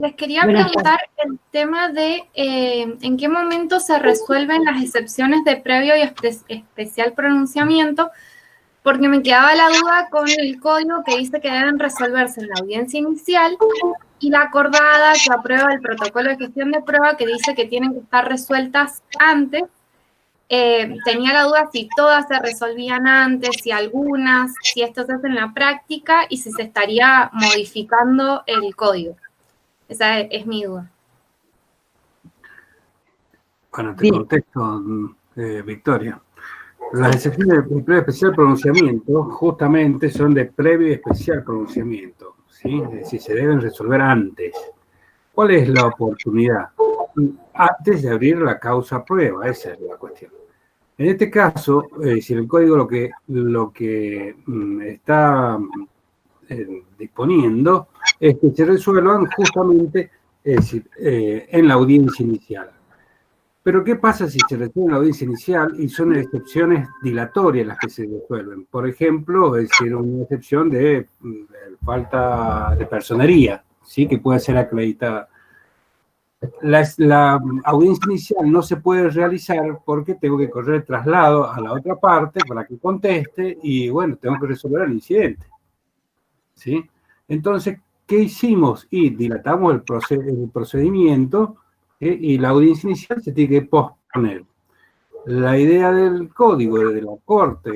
Les quería Buenas preguntar el tema de en qué momento se resuelven las excepciones de previo y especial pronunciamiento, porque me quedaba la duda con el código que dice que deben resolverse en la audiencia inicial y la acordada que aprueba el protocolo de gestión de prueba que dice que tienen que estar resueltas antes. Tenía la duda si todas se resolvían antes, si algunas, si esto se hace en la práctica y si se estaría modificando el código. Esa es mi duda. Bueno, te contesto, Victoria. Las excepciones de previo y especial pronunciamiento justamente son de previo y especial pronunciamiento, ¿sí? Es decir, se deben resolver antes. ¿Cuál es la oportunidad? Antes de abrir la causa prueba, esa es la cuestión. En este caso, si el código lo que está disponiendo es que se resuelvan justamente, es decir, en la audiencia inicial. Pero ¿qué pasa si se resuelve en la audiencia inicial y son excepciones dilatorias las que se resuelven? Por ejemplo, es decir, una excepción de falta de personería, ¿sí? Que puede ser acreditada. La audiencia inicial no se puede realizar porque tengo que correr el traslado a la otra parte para que conteste y, bueno, tengo que resolver el incidente, ¿sí? Entonces, ¿qué hicimos? Y dilatamos el procedimiento y la audiencia inicial se tiene que posponer. La idea del código de la Corte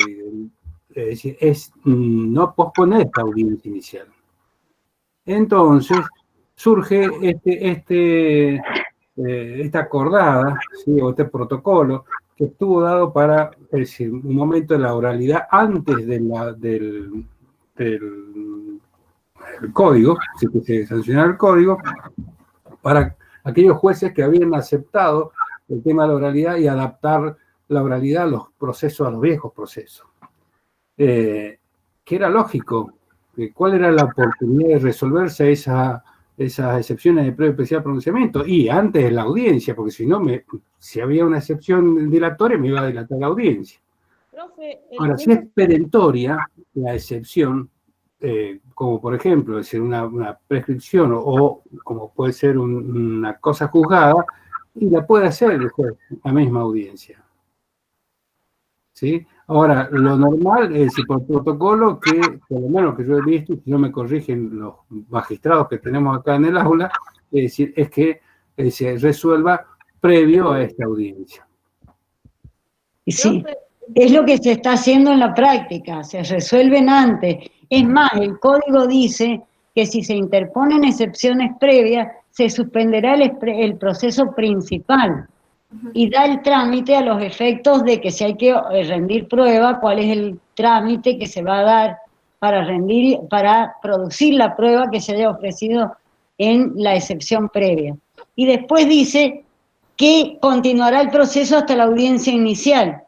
es no posponer esta audiencia inicial. Entonces, surge esta acordada, ¿sí? O este protocolo que estuvo dado para, es decir, un momento de la oralidad antes del código, si se sancionara el código, para aquellos jueces que habían aceptado el tema de la oralidad y adaptar la oralidad a los procesos, a los viejos procesos. Que era lógico. ¿Cuál era la oportunidad de resolverse esas excepciones de previo especial pronunciamiento? Y antes de la audiencia, porque si no, si había una excepción dilatoria, me iba a dilatar la audiencia. Profe, ahora, si es perentoria la excepción, como por ejemplo, es decir, una prescripción o como puede ser una cosa juzgada, y la puede hacer el juez, la misma audiencia. ¿Sí? Ahora, lo normal es, si por protocolo, que por lo menos que yo he visto, y si no me corrigen los magistrados que tenemos acá en el aula, es decir, es que se resuelva previo a esta audiencia. Sí, es lo que se está haciendo en la práctica, se resuelven antes. Es más, el código dice que si se interponen excepciones previas, se suspenderá el proceso principal y da el trámite a los efectos de que si hay que rendir prueba, cuál es el trámite que se va a dar para producir la prueba que se haya ofrecido en la excepción previa. Y después dice que continuará el proceso hasta la audiencia inicial.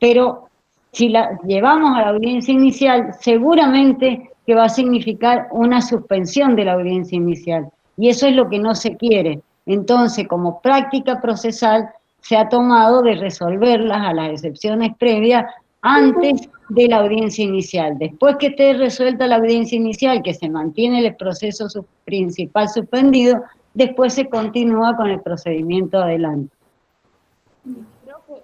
Pero si la llevamos a la audiencia inicial, seguramente que va a significar una suspensión de la audiencia inicial. Y eso es lo que no se quiere. Entonces, como práctica procesal, se ha tomado de resolverlas a las excepciones previas antes de la audiencia inicial. Después que esté resuelta la audiencia inicial, que se mantiene el proceso principal suspendido, después se continúa con el procedimiento adelante.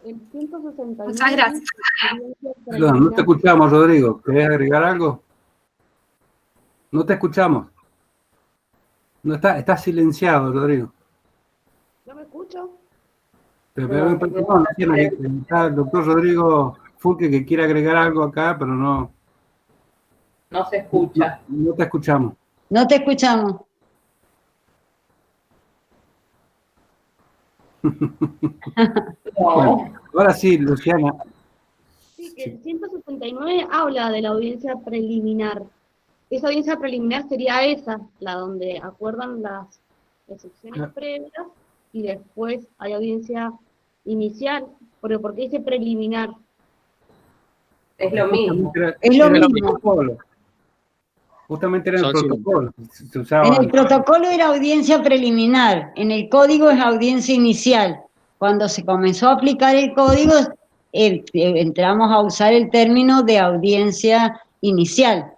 El 169, muchas gracias. Perdón, no te escuchamos, Rodrigo. ¿Querés agregar algo? No te escuchamos. No está silenciado, Rodrigo. ¿No me escucho? Pero está el doctor Rodrigo Fulque que quiere agregar algo acá, pero no. No se escucha. No te escuchamos. No te escuchamos. Bueno, ahora sí, Luciana. Sí, que el 169 habla de la audiencia preliminar. Esa audiencia preliminar sería esa, la donde acuerdan las excepciones previas y después hay audiencia inicial. ¿Por qué dice preliminar? Es lo mismo. Es lo mismo. Justamente era el protocolo. En el protocolo era audiencia preliminar, en el código es audiencia inicial. Cuando se comenzó a aplicar el código, entramos a usar el término de audiencia inicial.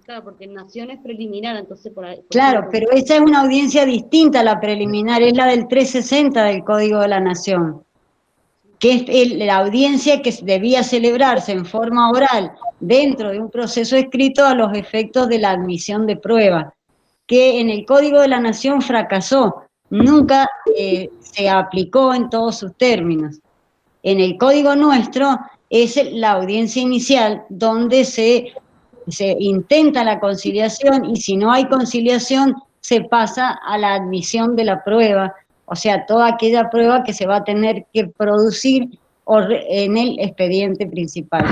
Claro, porque nación es preliminar, entonces por ahí. Claro, pero esa es una audiencia distinta a la preliminar, es la del 360 del Código de la Nación, que es la audiencia que debía celebrarse en forma oral dentro de un proceso escrito a los efectos de la admisión de prueba, que en el Código de la Nación fracasó, nunca se aplicó en todos sus términos. En el Código nuestro es la audiencia inicial donde se intenta la conciliación y si no hay conciliación se pasa a la admisión de la prueba, o sea, toda aquella prueba que se va a tener que producir en el expediente principal.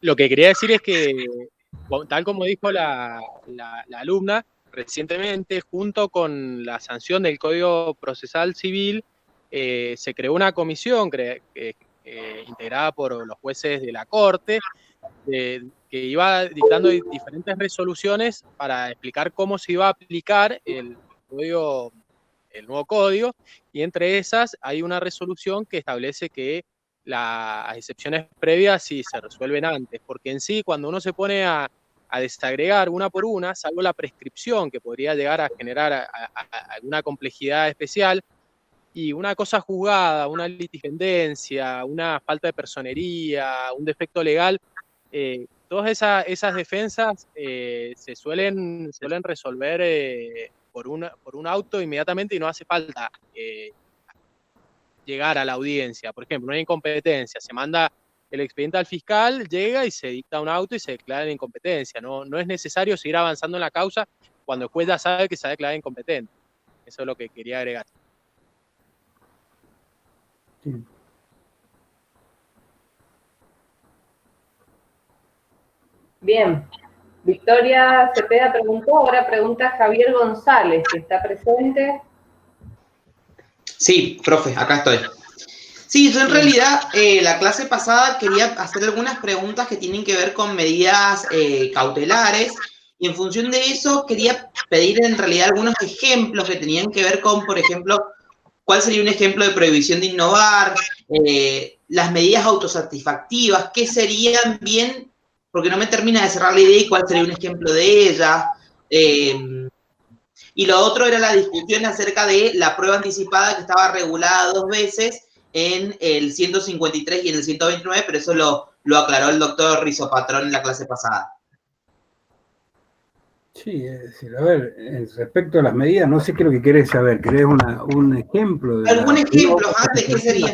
Lo que quería decir es que, tal como dijo la alumna, recientemente, junto con la sanción del Código Procesal Civil, se creó una comisión integrada por los jueces de la Corte, que iba dictando diferentes resoluciones para explicar cómo se iba a aplicar el nuevo código, y entre esas hay una resolución que establece que las excepciones previas sí se resuelven antes, porque en sí, cuando uno se pone a desagregar una por una, salvo la prescripción, que podría llegar a generar alguna complejidad especial, y una cosa juzgada, una litigendencia, una falta de personería, un defecto legal, todas esas defensas se suelen resolver por un auto inmediatamente y no hace falta llegar a la audiencia. Por ejemplo, una incompetencia, se manda el expediente al fiscal, llega y se dicta un auto y se declara la incompetencia. No es necesario seguir avanzando en la causa cuando el juez ya sabe que se ha declarado incompetente. Eso es lo que quería agregar. Sí. Bien. Victoria Cepeda preguntó, ahora pregunta Javier González, si está presente. Sí, profe, acá estoy. Sí, yo en realidad la clase pasada quería hacer algunas preguntas que tienen que ver con medidas cautelares, y en función de eso quería pedir en realidad algunos ejemplos que tenían que ver con, por ejemplo, cuál sería un ejemplo de prohibición de innovar, las medidas autosatisfactivas, qué serían bien, porque no me termina de cerrar la idea y cuál sería un ejemplo de ellas. Y lo otro era la discusión acerca de la prueba anticipada, que estaba regulada 2 veces en el 153 y en el 129, pero eso lo aclaró el doctor Rizopatrón en la clase pasada. Sí, es decir, a ver, respecto a las medidas, no sé qué es lo que querés saber. ¿Querés un ejemplo? ¿Algún ejemplo antes? ¿Qué sería?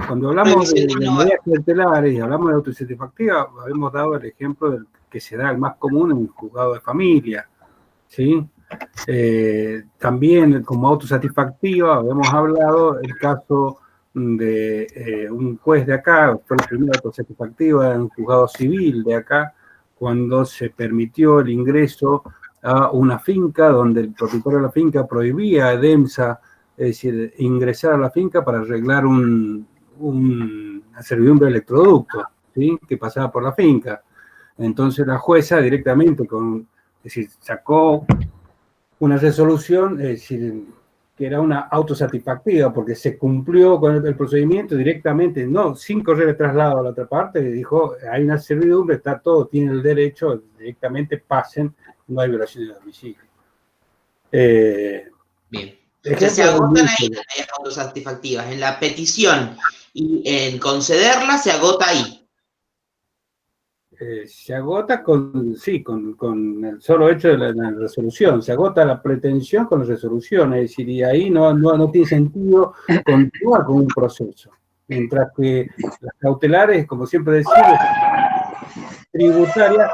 Cuando hablamos de medidas cautelares y hablamos de autosatisfactiva, habíamos dado el ejemplo del que se da el más común en el juzgado de familia, ¿sí? También como autosatisfactiva habíamos hablado el caso de un juez de acá, fue la primera autosatisfactiva en un juzgado civil de acá, cuando se permitió el ingreso a una finca donde el propietario de la finca prohibía a EDEMSA, es decir, ingresar a la finca para arreglar una servidumbre de electroducto, ¿sí? Que pasaba por la finca. Entonces la jueza directamente, es decir, sacó una resolución, es decir, que era una autosatisfactiva, porque se cumplió con el procedimiento directamente, no, sin correr el traslado a la otra parte, dijo, hay una servidumbre, está todo, tiene el derecho, directamente pasen, no hay violación de domicilio. Bien. Entonces se agotan ahí las medidas autosatisfactivas, en la petición y en concederla se agota ahí. Se agota con el solo hecho de la resolución, se agota la pretensión con la resolución, es decir, y ahí no tiene sentido continuar con un proceso. Mientras que las cautelares, como siempre decimos, tributarias,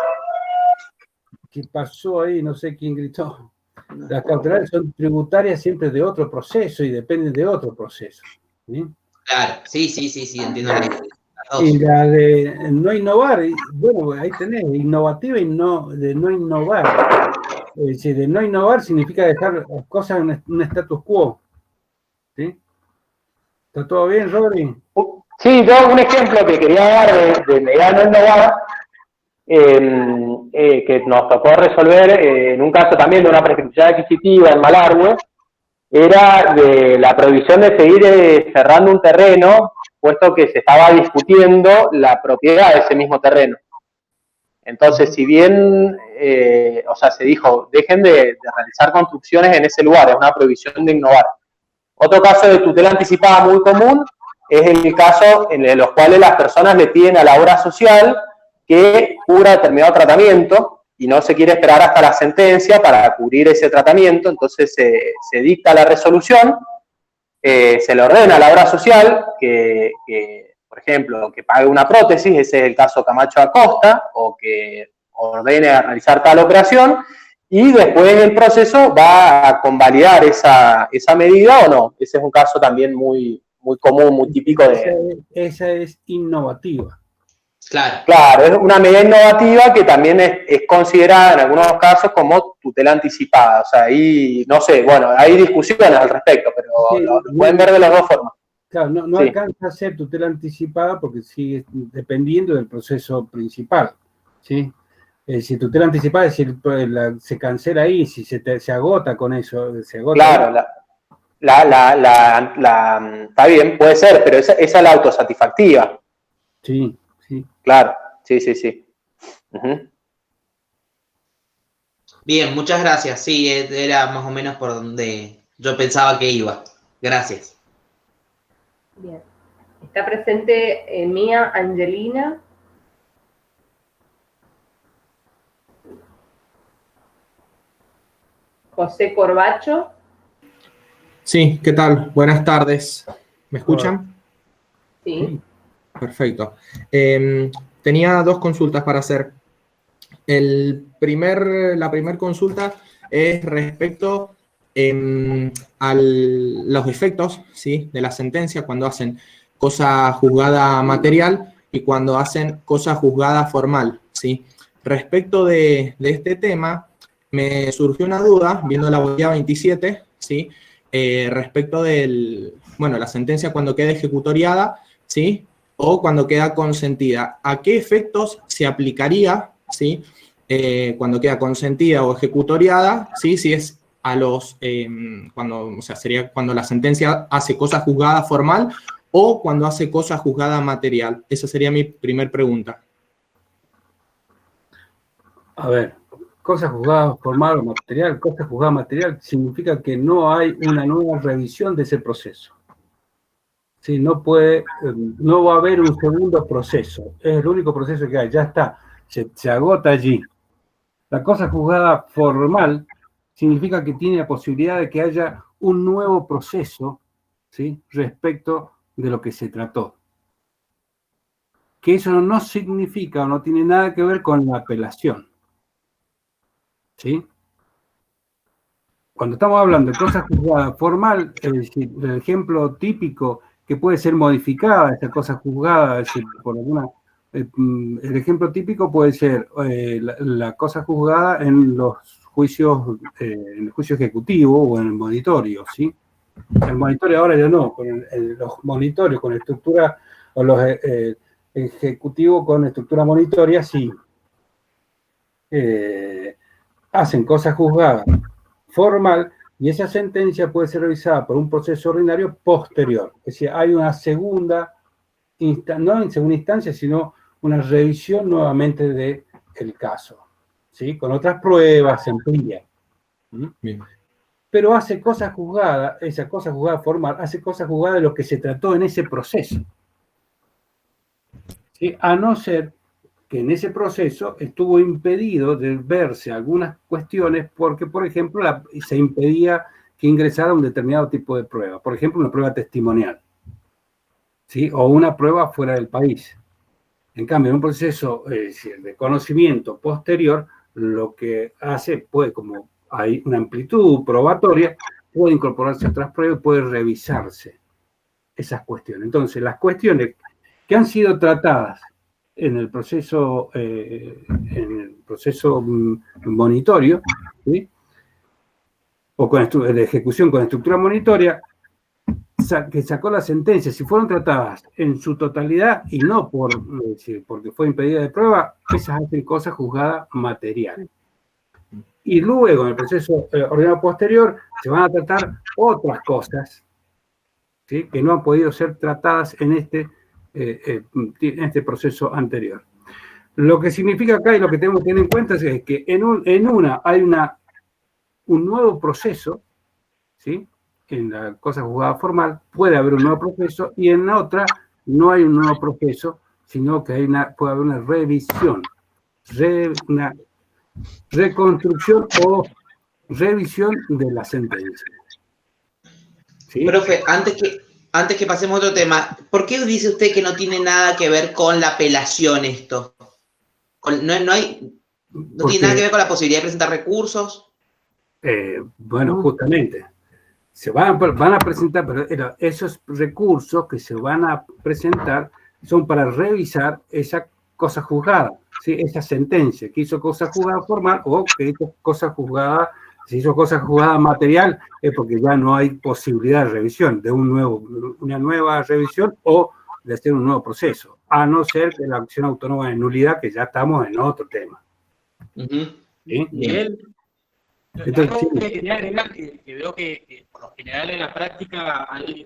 ¿qué pasó ahí? No sé quién gritó. Las cautelares son tributarias siempre de otro proceso y dependen de otro proceso, ¿sí? Claro, sí, entiendo la idea. Y la de no innovar, bueno, ahí tenés, innovativa y de no innovar. Es decir, de no innovar significa dejar las cosas en un status quo. ¿Sí? ¿Está todo bien, Rodri? Sí, yo un ejemplo que quería dar de medida no innovar, que nos tocó resolver en un caso también de una prescripción adquisitiva en Malargüe, era de la prohibición de seguir cerrando un terreno, puesto que se estaba discutiendo la propiedad de ese mismo terreno. Entonces, si bien, o sea, se dijo, dejen de realizar construcciones en ese lugar, es una prohibición de innovar. Otro caso de tutela anticipada muy común es el caso en los cuales las personas le piden a la obra social que cubra determinado tratamiento y no se quiere esperar hasta la sentencia para cubrir ese tratamiento, entonces se dicta la resolución, se le ordena a la obra social que, por ejemplo, que pague una prótesis, ese es el caso Camacho Acosta, o que ordene a realizar tal operación, y después el proceso va a convalidar esa medida o no. Ese es un caso también muy común, muy típico de... Esa es innovativa. Claro, es una medida innovativa que también es considerada en algunos casos como tutela anticipada. O sea, ahí, no sé, bueno, hay discusiones al respecto, pero Sí, lo pueden ver de las dos formas. Claro, no Sí. alcanza a ser tutela anticipada porque sigue dependiendo del proceso principal, ¿sí? Si tutela anticipada es decir, se cancela ahí, si se agota con eso, se agota. Claro, está bien, puede ser, pero esa es la autosatisfactiva. Sí, sí. Claro, sí. Uh-huh. Bien, muchas gracias. Sí, era más o menos por donde yo pensaba que iba. Gracias. Bien. Está presente Mía Angelina. José Corbacho. Sí, ¿qué tal? Buenas tardes. ¿Me escuchan? Sí. Perfecto. Tenía dos consultas para hacer. La primera consulta es respecto a los efectos, ¿sí?, de la sentencia cuando hacen cosa juzgada material y cuando hacen cosa juzgada formal, ¿sí? Respecto de este tema, me surgió una duda, viendo la guía 27, ¿sí?, respecto la sentencia cuando queda ejecutoriada, ¿sí?, o cuando queda consentida. ¿A qué efectos se aplicaría, ¿sí?, cuando queda consentida o ejecutoriada, ¿sí?, si es a los, sería cuando la sentencia hace cosa juzgada formal o cuando hace cosa juzgada material? Esa sería mi primer pregunta. A ver, cosa juzgada formal o material, cosa juzgada material significa que no hay una nueva revisión de ese proceso. Sí, no va a haber un segundo proceso, es el único proceso que hay, ya está, se agota allí. La cosa juzgada formal significa que tiene la posibilidad de que haya un nuevo proceso, ¿sí?, respecto de lo que se trató. Que eso no significa o no tiene nada que ver con la apelación. ¿Sí? Cuando estamos hablando de cosa juzgada formal, es decir, el ejemplo típico que puede ser modificada esa cosa juzgada, es decir, por alguna... el ejemplo típico puede ser la cosa juzgada en los juicios, en el juicio ejecutivo o en el monitorio, ¿sí? El monitorio ahora ya no, pero en los monitorios con estructura, o los ejecutivos con estructura monitoria, sí. Hacen cosa juzgada formal y esa sentencia puede ser revisada por un proceso ordinario posterior. Es decir, hay una segunda instancia, no en segunda instancia, sino una revisión nuevamente del caso, ¿sí?, con otras pruebas, se amplía. Bien. Pero hace cosa juzgada, esa cosa juzgada formal, hace cosa juzgada de lo que se trató en ese proceso. ¿Sí? A no ser que en ese proceso estuvo impedido de verse algunas cuestiones porque, por ejemplo, se impedía que ingresara un determinado tipo de prueba. Por ejemplo, una prueba testimonial, ¿sí?, o una prueba fuera del país. En cambio, en un proceso de conocimiento posterior, lo que hace, como hay una amplitud probatoria, puede incorporarse a otras pruebas y puede revisarse esas cuestiones. Entonces, las cuestiones que han sido tratadas en el proceso monitorio, ¿sí?, o de ejecución con estructura monitoria, que sacó la sentencia, si fueron tratadas en su totalidad y no porque fue impedida de prueba, esas hacen cosa juzgada material. Y luego, en el proceso ordinario posterior, se van a tratar otras cosas, ¿sí?, que no han podido ser tratadas en este proceso anterior. Lo que significa acá y lo que tenemos que tener en cuenta es que en una hay un nuevo proceso, ¿sí? En la cosa juzgada formal puede haber un nuevo proceso y en la otra no hay un nuevo proceso, sino que puede haber una revisión, una reconstrucción o revisión de la sentencia. ¿Sí? Profe, antes que pasemos a otro tema, ¿por qué dice usted que no tiene nada que ver con la apelación esto? No tiene nada que ver con la posibilidad de presentar recursos. Bueno, justamente, se van a presentar, pero esos recursos que se van a presentar son para revisar esa cosa juzgada, ¿sí? Esa sentencia que hizo cosa juzgada formal o que hizo cosa juzgada, si hizo cosa juzgada material, es porque ya no hay posibilidad de revisión, de una nueva revisión o de hacer un nuevo proceso, a no ser que la acción autónoma de nulidad, que ya estamos en otro tema. ¿Sí? Bien. Entonces, algo que quería agregar, que veo que por lo general en la práctica hay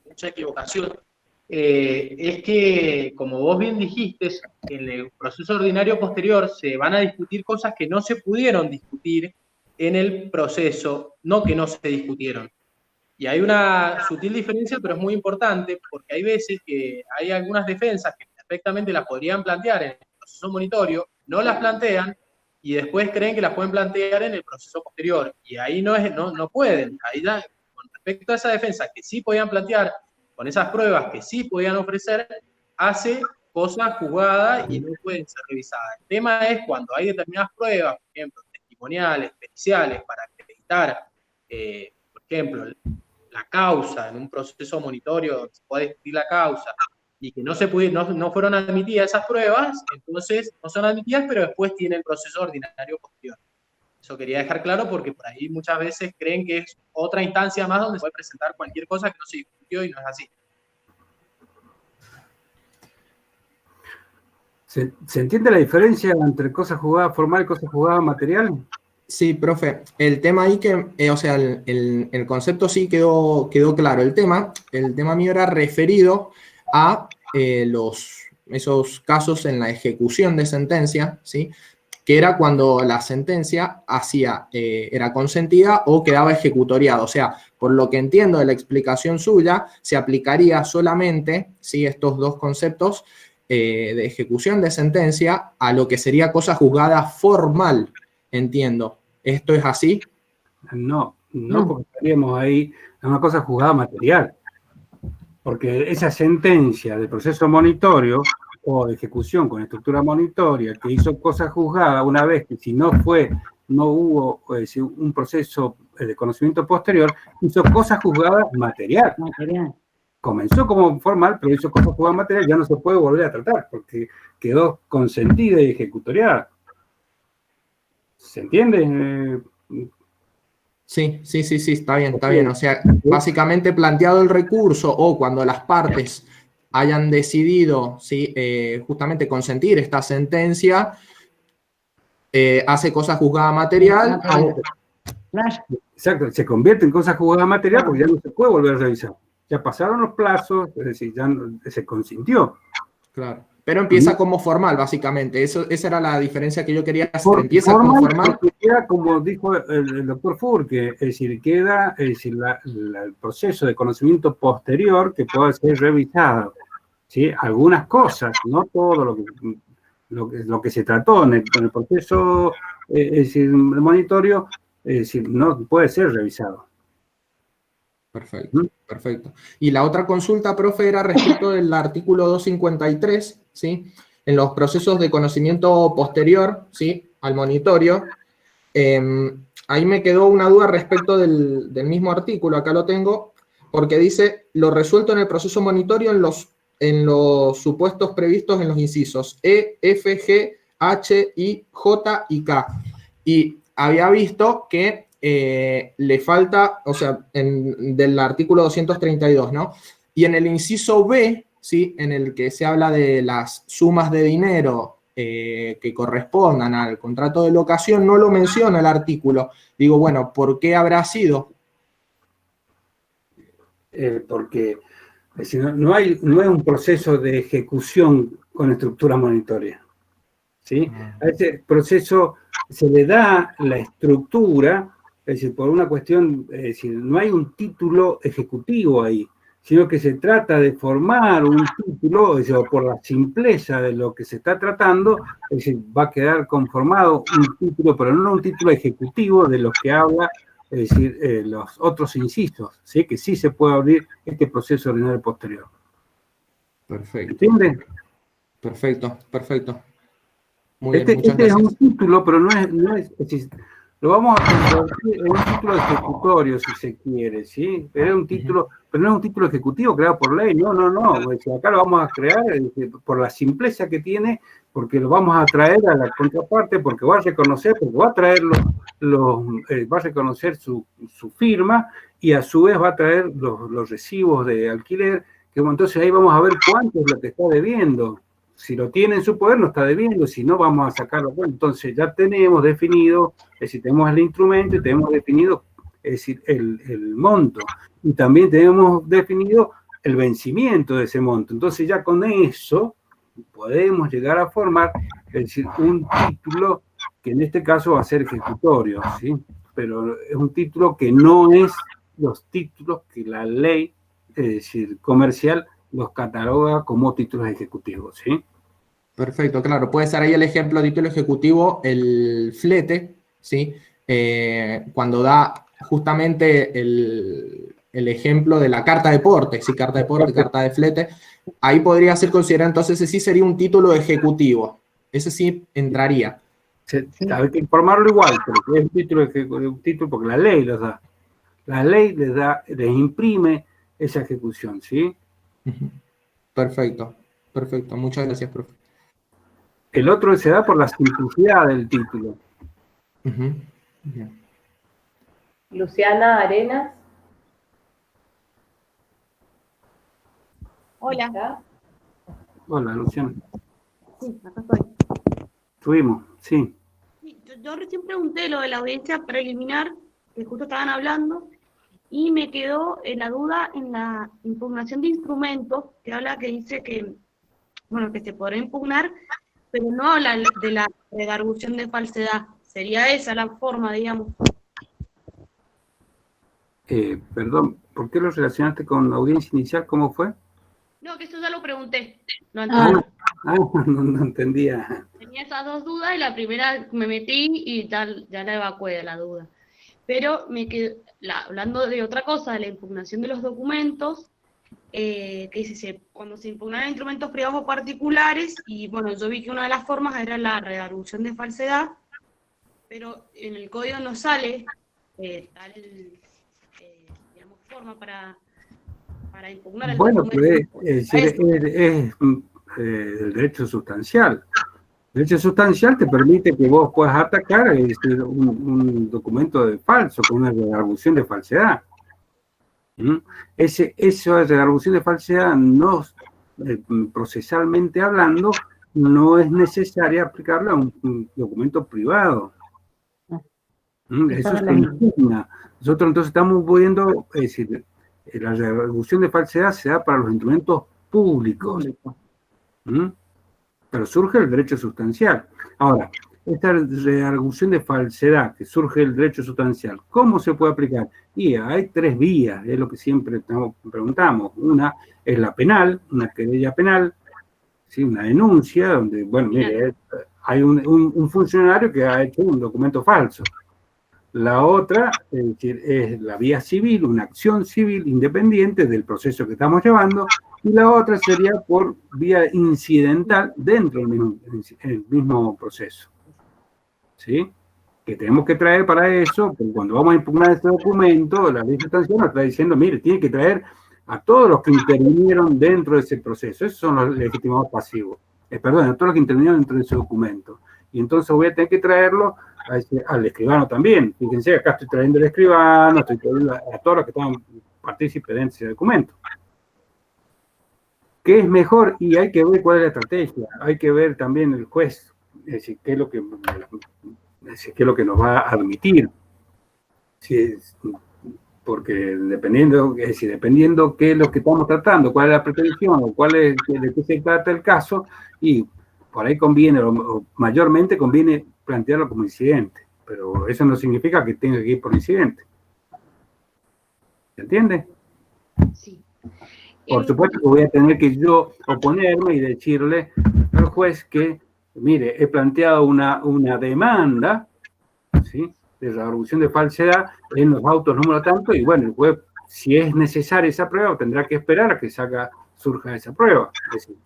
mucha equivocación, es que, como vos bien dijiste, en el proceso ordinario posterior se van a discutir cosas que no se pudieron discutir en el proceso, no que no se discutieron. Y hay una sutil diferencia, pero es muy importante, porque hay veces que hay algunas defensas que perfectamente las podrían plantear en el proceso monitorio, no las plantean, y después creen que las pueden plantear en el proceso posterior, y ahí no pueden. Ahí ya, con respecto a esa defensa que sí podían plantear, con esas pruebas que sí podían ofrecer, hace cosas juzgadas y no pueden ser revisadas. El tema es cuando hay determinadas pruebas, por ejemplo, testimoniales, periciales, para acreditar, por ejemplo, la causa en un proceso monitorio donde se puede discutir la causa, y que no fueron admitidas esas pruebas, entonces no son admitidas, pero después tiene el proceso ordinario posterior. Eso quería dejar claro porque por ahí muchas veces creen que es otra instancia más donde se puede presentar cualquier cosa que no se discutió y no es así. ¿Se entiende la diferencia entre cosa juzgada formal y cosa juzgada material? Sí, profe. El tema ahí o sea, el concepto sí quedó claro. El tema mío era referido a esos casos en la ejecución de sentencia, ¿sí? Que era cuando la sentencia era consentida o quedaba ejecutoriada. O sea, por lo que entiendo de la explicación suya, se aplicaría solamente, ¿sí?, estos dos conceptos de ejecución de sentencia a lo que sería cosa juzgada formal, entiendo. ¿Esto es así? No, porque estaríamos ahí en una cosa juzgada material. Porque esa sentencia de proceso monitorio o de ejecución con estructura monitoria que hizo cosa juzgada, una vez que si no hubo un proceso de conocimiento posterior, hizo cosa juzgada material. Comenzó como formal, pero hizo cosa juzgada material, ya no se puede volver a tratar, porque quedó consentida y ejecutoriada. ¿Se entiende? Sí, está bien. O sea, básicamente planteado el recurso o cuando las partes hayan decidido, ¿sí?, justamente consentir esta sentencia, hace cosa juzgada material. Exacto, se convierte en cosa juzgada material porque ya no se puede volver a revisar. Ya pasaron los plazos, es decir, ya se consintió. Claro. Pero empieza como formal, básicamente. Esa era la diferencia que yo quería hacer. Empieza como formal. Queda, como dijo el doctor Furque, es decir, queda el proceso de conocimiento posterior que puede ser revisado. ¿Sí? Algunas cosas, no todo lo que se trató en el proceso es decir, monitorio, es decir, no puede ser revisado. Perfecto. Y la otra consulta, profe, era respecto del artículo 253, ¿sí? En los procesos de conocimiento posterior, ¿sí?, al monitorio. Ahí me quedó una duda respecto del mismo artículo, acá lo tengo, porque dice, lo resuelto en el proceso monitorio en los supuestos previstos en los incisos E, F, G, H, I, J y K. Y había visto que le falta, o sea, del artículo 232, ¿no? Y en el inciso B, ¿sí?, en el que se habla de las sumas de dinero que correspondan al contrato de locación, no lo menciona el artículo. Digo, bueno, ¿por qué habrá sido? Porque no es un proceso de ejecución con estructura monitoria. ¿sí? A ese proceso se le da la estructura, es decir, por una cuestión, es decir, no hay un título ejecutivo ahí, sino que se trata de formar un título, es decir, por la simpleza de lo que se está tratando, es decir, va a quedar conformado un título, pero no un título ejecutivo de lo que habla, es decir, los otros incisos, ¿sí? Que sí se puede abrir este proceso ordinario posterior. Perfecto. ¿Entienden? Perfecto, perfecto. Muy bien, Este muchas es gracias. un título, pero es decir, lo vamos a convertir en un título ejecutorio, si se quiere, ¿sí? Pero es un título, pero no es un título ejecutivo creado por ley, no. Es decir, acá lo vamos a crear por la simpleza que tiene, porque lo vamos a traer a la contraparte, porque va a reconocer, porque va a traer va a reconocer su firma y a su vez va a traer los recibos de alquiler, que entonces ahí vamos a ver cuánto es lo que está debiendo. Si lo tiene en su poder, no está debiendo, si no, vamos a sacarlo. Bueno, entonces ya tenemos definido, es decir, tenemos el instrumento y tenemos definido, es decir, el monto. Y también tenemos definido el vencimiento de ese monto. Entonces ya con eso podemos llegar a formar, es decir, un título que en este caso va a ser ejecutorio, ¿sí? Pero es un título que no es los títulos que la ley, es decir, comercial, los cataloga como títulos ejecutivos, ¿sí? Perfecto, claro. Puede ser ahí el ejemplo de título ejecutivo, el flete, ¿sí? Cuando da justamente el ejemplo de la carta de porte, ¿sí? Carta de porte, carta de flete. Ahí podría ser considerado, entonces, ese sí sería un título ejecutivo. Ese sí entraría. Hay que informarlo igual, porque es un título porque la ley los da. La ley les imprime esa ejecución, ¿sí? Perfecto, perfecto. Muchas gracias, profe. El otro se da por la simplicidad del título. Bien. Luciana Arenas. Hola. Hola, Luciana. Sí, acá estoy. Estuvimos, sí. Sí, yo recién pregunté lo de la audiencia preliminar, que justo estaban hablando, y me quedó la duda en la impugnación de instrumentos, que habla que dice que, bueno, que se podrá impugnar, pero no habla de la redargución de falsedad. Sería esa la forma, digamos. Perdón, ¿por qué lo relacionaste con la audiencia inicial? ¿Cómo fue? No, que eso ya lo pregunté. No no entendía. Tenía esas dos dudas y la primera me metí y tal, ya la evacué de la duda. Pero me quedé, hablando de otra cosa, de la impugnación de los documentos, que dice, cuando se impugnan instrumentos privados o particulares, y bueno, yo vi que una de las formas era la redargución de falsedad, pero en el código no sale tal, digamos, forma para impugnar el documento. Es el derecho sustancial. El derecho sustancial te permite que vos puedas atacar un documento de falso con una redargución de falsedad. Esa redargución de falsedad, no, procesalmente hablando, no es necesaria aplicarla a un documento privado. Eso se impugna. Nosotros entonces estamos viendo, es decir, la redargución de falsedad se da para los instrumentos públicos. Pero surge el derecho sustancial. Ahora, esta redargución de falsedad que surge del derecho sustancial, ¿cómo se puede aplicar? Y hay tres vías, es lo que siempre preguntamos. Una es la penal, una querella penal, ¿sí? Una denuncia donde, bueno, mire, hay un funcionario que ha hecho un documento falso. La otra es la vía civil, una acción civil independiente del proceso que estamos llevando, y la otra sería por vía incidental dentro del mismo proceso. ¿Sí? Que tenemos que traer para eso, porque cuando vamos a impugnar este documento, la ley sustancial nos está diciendo, mire, tiene que traer a todos los que intervinieron dentro de ese proceso. Esos son los legitimados pasivos. Perdón, a todos los que intervinieron dentro de ese documento. Y entonces voy a tener que traerlo al escribano también. Fíjense, acá estoy trayendo al escribano, estoy trayendo a todos los que estaban partícipes de ese documento. ¿Qué es mejor? Y hay que ver cuál es la estrategia. Hay que ver también el juez, es decir, qué es lo que nos va a admitir. Porque dependiendo qué es lo que estamos tratando, cuál es la pretensión, o de qué se trata el caso, y por ahí conviene, o mayormente conviene plantearlo como incidente, pero eso no significa que tenga que ir por incidente. ¿Se entiende? Sí. Por supuesto que voy a tener que yo oponerme y decirle al juez que, mire, he planteado una demanda, ¿sí?, de reproducción de falsedad en los autos número tanto, y bueno, el juez, si es necesaria esa prueba, tendrá que esperar a que surja esa prueba. Es decir,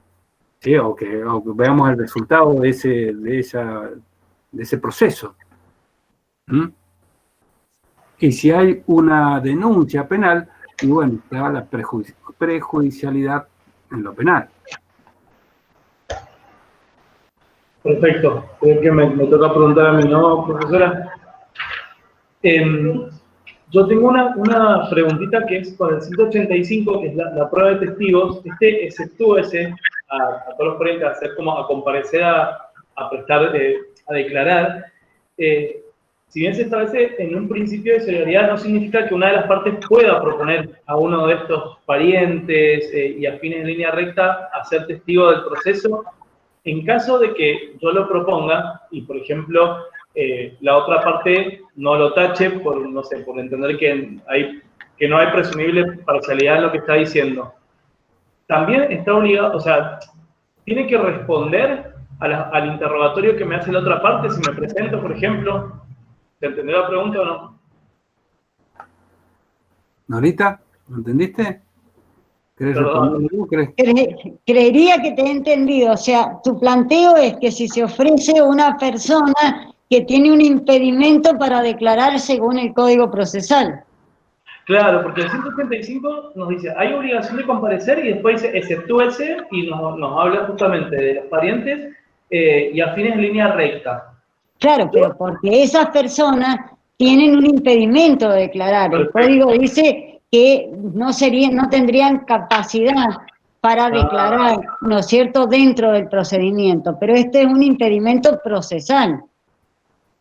¿sí? o que veamos el resultado de ese proceso. ¿Mm? Y si hay una denuncia penal, y bueno, está la prejudicialidad en lo penal. Perfecto. Creo que me toca preguntar a mí, ¿no, profesora? Yo tengo una preguntita que es con el 185, que es la prueba de testigos. Exceptúese a todos los ponentes a hacer como a comparecer a prestar, a declarar. Si bien se establece en un principio de solidaridad, no significa que una de las partes pueda proponer a uno de estos parientes y afines en línea recta a ser testigo del proceso. En caso de que yo lo proponga y, por ejemplo, la otra parte no lo tache por, no sé, por entender que no hay presumible parcialidad en lo que está diciendo, también está obligado, o sea, tiene que responder al interrogatorio que me hace la otra parte si me presento, por ejemplo. ¿Te entendió la pregunta o no? ¿Norita? ¿Lo entendiste? Creería que te he entendido. O sea, tu planteo es que si se ofrece una persona que tiene un impedimento para declarar según el Código Procesal. Claro, porque el 185 nos dice, hay obligación de comparecer y después dice, exceptúese, y nos habla justamente de los parientes y afines en línea recta. Claro, pero porque esas personas tienen un impedimento de declarar. El Código dice que no tendrían capacidad para declarar, ¿no es cierto?, dentro del procedimiento, pero este es un impedimento procesal.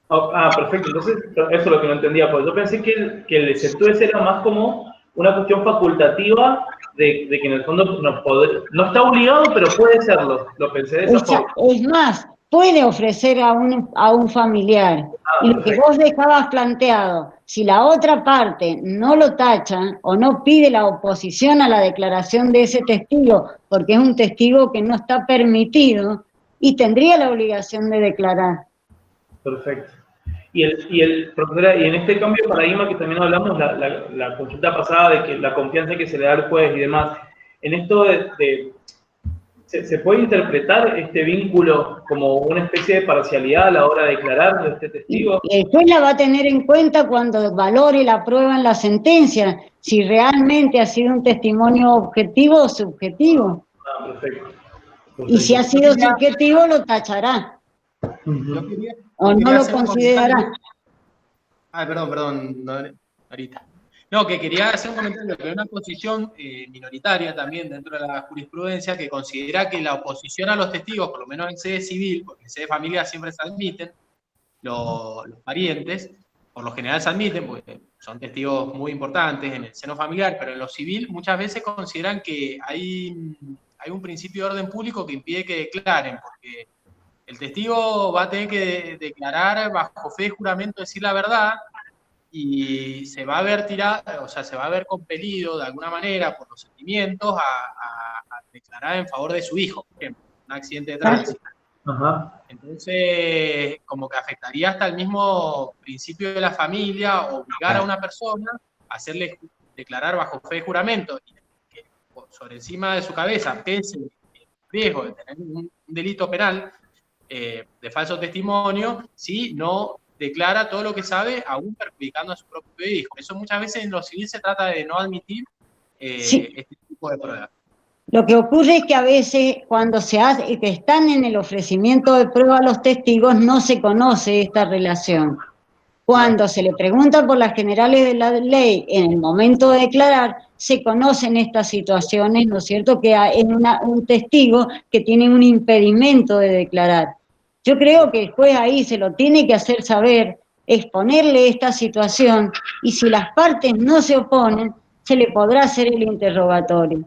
Perfecto, entonces eso es lo que no entendía, porque yo pensé que el exceptúese era más como una cuestión facultativa de que en el fondo no está obligado, pero puede serlo, lo pensé de esa forma. Es más, puede ofrecer a un familiar. Y lo que vos dejabas planteado, si la otra parte no lo tacha o no pide la oposición a la declaración de ese testigo, porque es un testigo que no está permitido, y tendría la obligación de declarar. Perfecto. Profesora, y en este cambio de paradigma que también hablamos, la consulta pasada de que la confianza que se le da al juez y demás, en esto ¿se puede interpretar este vínculo como una especie de parcialidad a la hora de declarar de este testigo? Y el juez la va a tener en cuenta cuando valore la prueba en la sentencia, si realmente ha sido un testimonio objetivo o subjetivo. Perfecto. Y si ha sido subjetivo, lo tachará. O no lo considerará. Perdón, Norita. No, que quería hacer un comentario, que hay una posición minoritaria también dentro de la jurisprudencia que considera que la oposición a los testigos, por lo menos en sede civil, porque en sede familiar siempre se admiten, los parientes, por lo general se admiten, porque son testigos muy importantes en el seno familiar, pero en lo civil muchas veces consideran que hay un principio de orden público que impide que declaren, porque el testigo va a tener que declarar bajo fe y juramento, decir la verdad, y se va a ver se va a ver compelido de alguna manera por los sentimientos a declarar en favor de su hijo, por ejemplo, un accidente de tránsito. Entonces, como que afectaría hasta el mismo principio de la familia, obligar a una persona a hacerle declarar bajo fe y juramento, y que sobre encima de su cabeza pese el riesgo de tener un delito penal de falso testimonio, si no declara todo lo que sabe, aún perjudicando a su propio hijo. Eso muchas veces en lo civil se trata de no admitir este tipo de pruebas. Lo que ocurre es que a veces cuando que están en el ofrecimiento de prueba a los testigos no se conoce esta relación. Cuando se le pregunta por las generales de la ley en el momento de declarar, se conocen estas situaciones, ¿no es cierto?, que hay un testigo que tiene un impedimento de declarar. Yo creo que el juez ahí se lo tiene que hacer saber, exponerle esta situación, y si las partes no se oponen, se le podrá hacer el interrogatorio.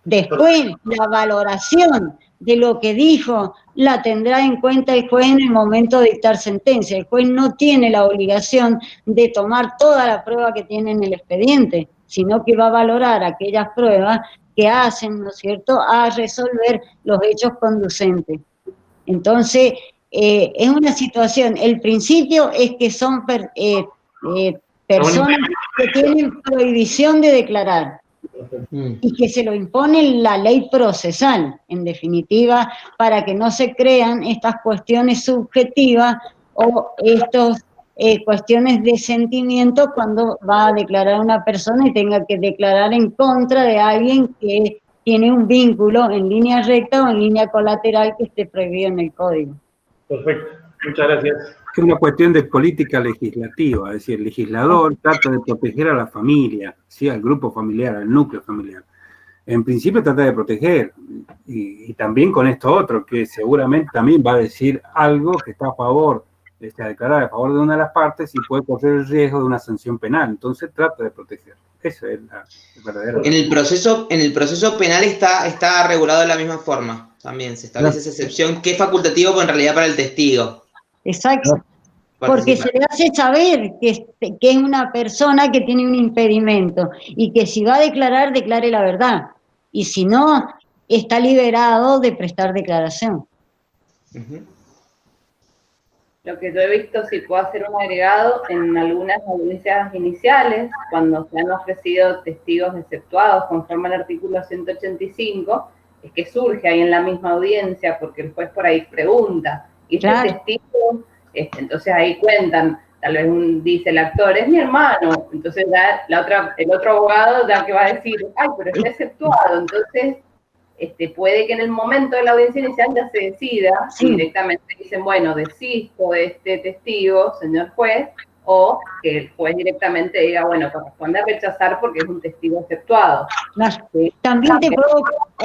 Después, la valoración de lo que dijo la tendrá en cuenta el juez en el momento de dictar sentencia. El juez no tiene la obligación de tomar toda la prueba que tiene en el expediente, sino que va a valorar aquellas pruebas que hacen, ¿no es cierto?, a resolver los hechos conducentes. Entonces, es una situación, el principio es que son personas que tienen prohibición de declarar y que se lo impone la ley procesal, en definitiva, para que no se crean estas cuestiones subjetivas o estas cuestiones de sentimiento cuando va a declarar una persona y tenga que declarar en contra de alguien que tiene un vínculo en línea recta o en línea colateral que esté prohibido en el código. Perfecto, muchas gracias. Es una cuestión de política legislativa, es decir, el legislador trata de proteger a la familia, ¿sí?, al grupo familiar, al núcleo familiar. En principio trata de proteger, y también con esto otro, que seguramente también va a decir algo que está a favor, a declarar a favor de una de las partes y puede correr el riesgo de una sanción penal, entonces trata de proteger. Eso es la verdadera. En el proceso penal está regulado de la misma forma, también se establece esa excepción, que es facultativo, pero en realidad para el testigo. Exacto. Porque se le hace saber que es una persona que tiene un impedimento y que si va a declarar, declare la verdad. Y si no, está liberado de prestar declaración. Lo que yo he visto, si puedo hacer un agregado, en algunas audiencias iniciales, cuando se han ofrecido testigos exceptuados conforme al artículo 185, es que surge ahí en la misma audiencia, porque el juez por ahí pregunta, y este testigo, entonces ahí cuentan, tal vez dice el actor, es mi hermano, entonces ya el otro abogado ya que va a decir, ay, pero está exceptuado, entonces puede que en el momento de la audiencia inicial ya se decida, si directamente dicen, bueno, desisto de este testigo, señor juez, o que el juez directamente diga, bueno, corresponde rechazar porque es un testigo exceptuado. ¿Sí? También te puede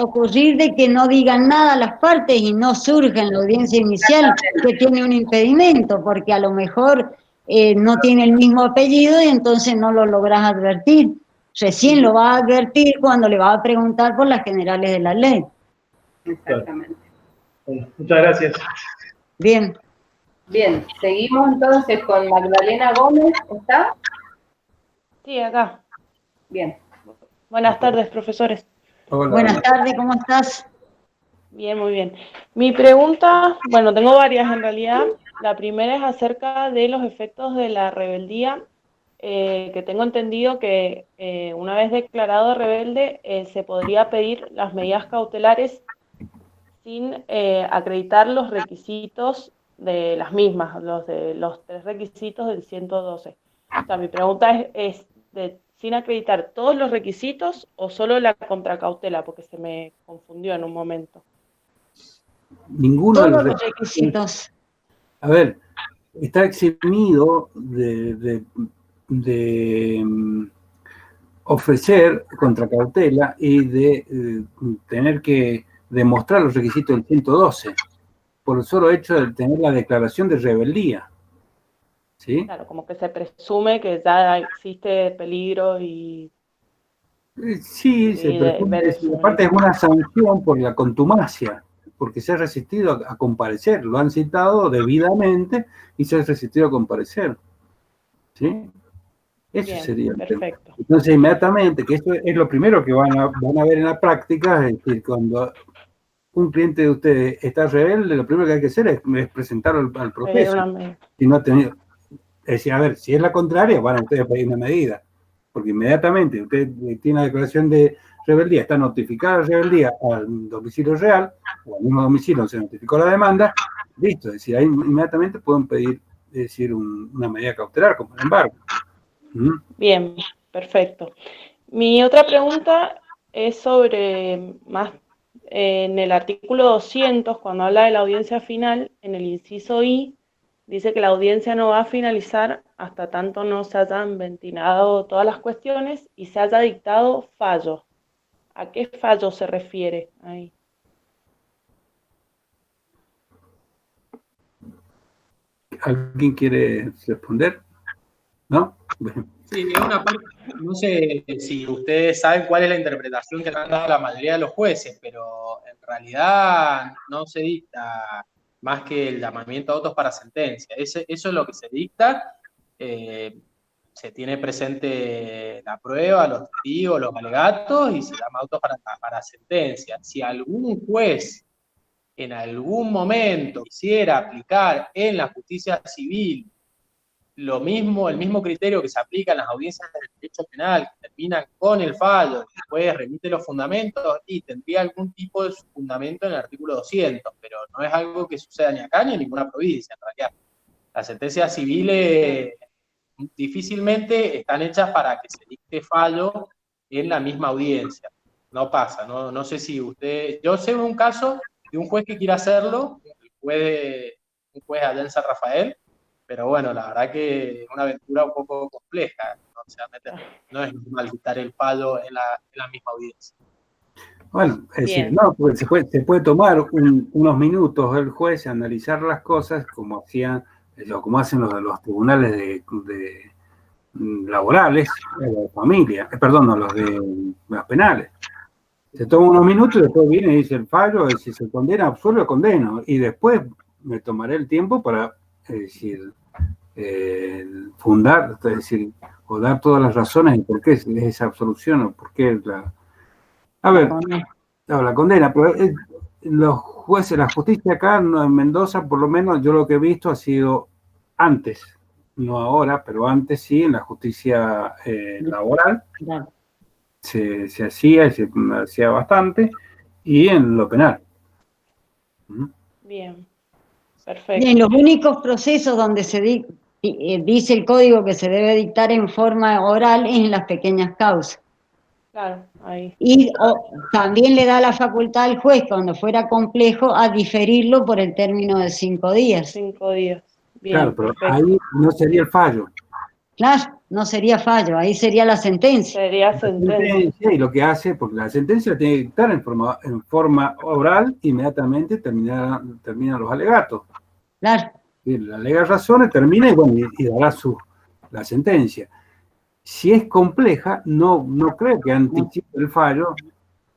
ocurrir de que no digan nada las partes y no surja en la audiencia inicial que tiene un impedimento, porque a lo mejor no tiene el mismo apellido y entonces no lo logras advertir. Recién lo va a advertir cuando le va a preguntar por las generales de la ley. Exactamente. Bueno, muchas gracias. Bien. Bien, seguimos entonces con Magdalena Gómez, ¿está? Sí, acá. Bien. Buenas tardes, profesores. Hola. Buenas tardes, ¿cómo estás? Bien, muy bien. Mi pregunta, bueno, tengo varias en realidad. La primera es acerca de los efectos de la rebeldía, que tengo entendido que una vez declarado rebelde se podría pedir las medidas cautelares sin acreditar los requisitos de las mismas, los 3 requisitos del 112. O sea, mi pregunta es sin acreditar todos los requisitos o solo la contracautela, porque se me confundió en un momento. Ninguno Todos de los requisitos. A ver, está eximido de ofrecer contracautela y de tener que demostrar los requisitos del 112 por el solo hecho de tener la declaración de rebeldía. ¿Sí? Claro, como que se presume que ya existe peligro y... Sí, se presume, aparte es una sanción por la contumacia, porque se ha resistido a comparecer, lo han citado debidamente y se ha resistido a comparecer. ¿Sí? Eso bien, sería el perfecto. Tema. Entonces, inmediatamente, que esto es lo primero que van a ver en la práctica, es decir, cuando un cliente de ustedes está rebelde, lo primero que hay que hacer es presentarlo al proceso. Si no ha tenido, es decir, a ver, si es la contraria, van a ustedes pedir una medida, porque inmediatamente usted tiene una declaración de rebeldía, está notificada la rebeldía al domicilio real, o al mismo domicilio donde se notificó la demanda, listo, es decir, ahí inmediatamente pueden pedir, es decir, una medida cautelar, como el embargo. Bien, perfecto. Mi otra pregunta es sobre más en el artículo 200, cuando habla de la audiencia final, en el inciso I, dice que la audiencia no va a finalizar hasta tanto no se hayan ventilado todas las cuestiones y se haya dictado fallo. ¿A qué fallo se refiere ahí? ¿Alguien quiere responder? ¿no? Sí, es una parte, no sé si ustedes saben cuál es la interpretación que le han dado la mayoría de los jueces, pero en realidad no se dicta más que el llamamiento a autos para sentencia. Eso es lo que se dicta. Se tiene presente la prueba, los testigos, los alegatos y se llama autos para sentencia. Si algún juez en algún momento quisiera aplicar en la justicia civil lo mismo, el mismo criterio que se aplica en las audiencias del derecho penal, que terminan con el fallo, y después remite los fundamentos, y tendría algún tipo de fundamento en el artículo 200, pero no es algo que suceda ni acá ni en ninguna provincia, en realidad. Las sentencias civiles difícilmente están hechas para que se dicte fallo en la misma audiencia. No pasa, no sé si usted... Yo sé un caso de un juez que quiere hacerlo, un juez allá en San Rafael, pero bueno, la verdad que es una aventura un poco compleja, ¿no? O sea, no es normal dictar el fallo en la misma audiencia. Bueno, es decir, no, porque se puede tomar unos minutos el juez, analizar las cosas como hacen los tribunales de laborales, de familia, perdón, no, los de las penales. Se toma unos minutos y después viene y dice el fallo, si se condena, absuelve, condeno, y después me tomaré el tiempo para, es decir, fundar, es decir, o dar todas las razones de por qué es esa absolución o por qué la... A ver, la condena, pero los jueces, la justicia acá en Mendoza, por lo menos yo lo que he visto ha sido antes, no ahora, pero antes sí, en la justicia laboral se hacía y se hacía bastante, y en lo penal. Bien, perfecto. Y en los únicos procesos donde se dice el código que se debe dictar en forma oral es en las pequeñas causas. Claro, ahí. Y también le da la facultad al juez, cuando fuera complejo, a diferirlo por el término de 5 días. 5 días. Bien, claro, pero perfecto. ahí no sería el fallo. Claro, no sería fallo, ahí sería la sentencia. Sería sentencia. Y lo que hace, porque la sentencia tiene que dictar en forma oral, inmediatamente terminan los alegatos. Claro. Le alega razones, termina y bueno, y dará la sentencia. Si es compleja, no creo que anticipe el fallo,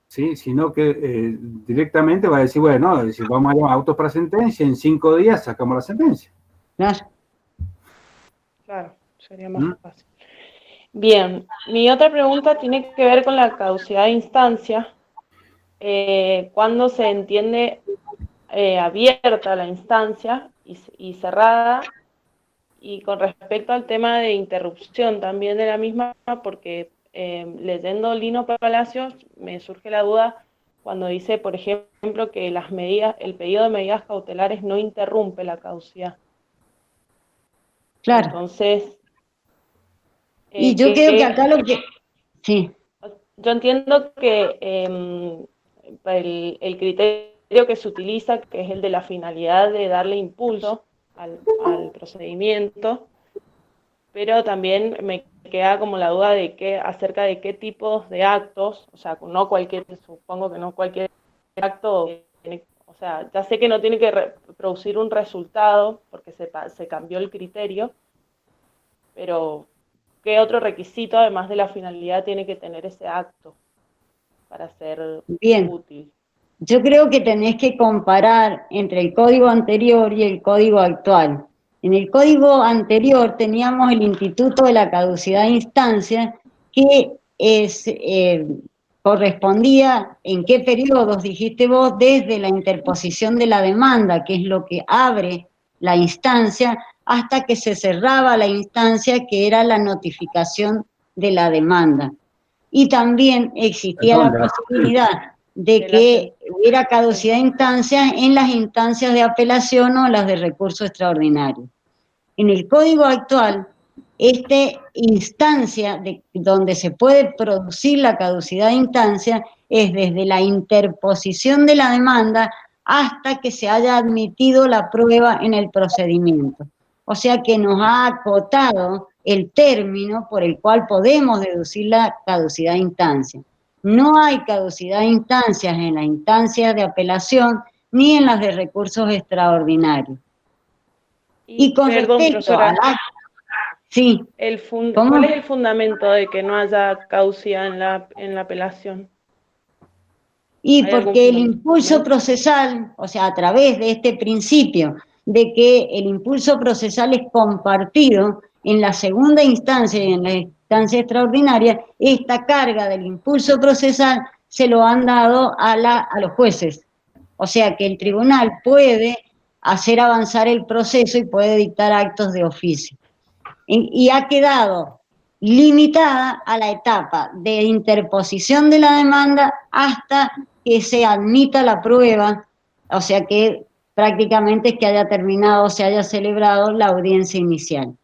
¿sí? Sino que directamente va a decir, bueno, vamos a llamar autos para sentencia, en 5 días sacamos la sentencia. Claro, sería más fácil. Bien, mi otra pregunta tiene que ver con la caducidad de instancia. ¿Cuándo se entiende abierta la instancia y cerrada? Y con respecto al tema de interrupción también de la misma, porque leyendo Lino Palacios me surge la duda cuando dice, por ejemplo, que el pedido de medidas cautelares no interrumpe la caducidad. Claro. Entonces... y yo creo que acá lo que... Sí. Yo entiendo que el criterio que se utiliza, que es el de la finalidad de darle impulso al procedimiento, pero también me queda como la duda acerca de qué tipos de actos, o sea, supongo que no cualquier acto, o sea, ya sé que no tiene que producir un resultado porque se cambió el criterio, pero ¿qué otro requisito, además de la finalidad, tiene que tener ese acto para ser útil? Yo creo que tenés que comparar entre el código anterior y el código actual. En el código anterior teníamos el instituto de la caducidad de instancia, que correspondía en qué periodos, dijiste vos, desde la interposición de la demanda, que es lo que abre la instancia, hasta que se cerraba la instancia, que era la notificación de la demanda. Y también existía la posibilidad de que hubiera caducidad de instancias en las instancias de apelación o las de recurso extraordinario. En el código actual, esta instancia donde se puede producir la caducidad de instancia es desde la interposición de la demanda hasta que se haya admitido la prueba en el procedimiento. O sea que nos ha acotado el término por el cual podemos deducir la caducidad de instancia. No hay caducidad de instancias en las instancias de apelación ni en las de recursos extraordinarios. Y con respecto a Sí. ¿Cómo? ¿Cuál es el fundamento de que no haya caducidad en la apelación? Y ¿Hay algún porque el fundamento? impulso procesal, o sea, a través de este principio de que el impulso procesal es compartido en la segunda instancia y en la instancia extraordinaria, esta carga del impulso procesal se lo han dado a los jueces. O sea que el tribunal puede hacer avanzar el proceso y puede dictar actos de oficio. Y ha quedado limitada a la etapa de interposición de la demanda hasta que se admita la prueba, o sea que prácticamente es que haya terminado, se haya celebrado la audiencia inicial.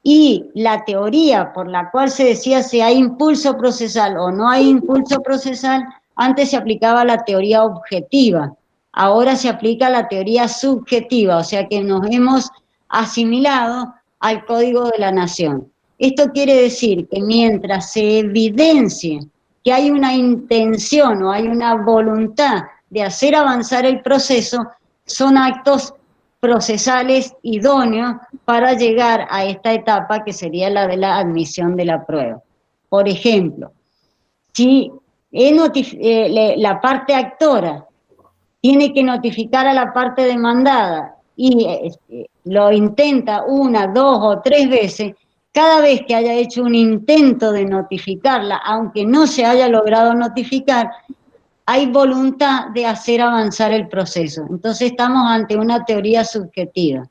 Y la teoría por la cual se decía si hay impulso procesal o no hay impulso procesal, antes se aplicaba la teoría objetiva, ahora se aplica la teoría subjetiva, o sea que nos hemos asimilado al Código de la Nación. Esto quiere decir que mientras se evidencie que hay una intención o hay una voluntad de hacer avanzar el proceso, son actos procesales idóneos para llegar a esta etapa que sería la de la admisión de la prueba. Por ejemplo, si la parte actora tiene que notificar a la parte demandada y lo intenta 1, 2 o 3 veces, cada vez que haya hecho un intento de notificarla, aunque no se haya logrado notificar, hay voluntad de hacer avanzar el proceso. Entonces estamos ante una teoría subjetiva.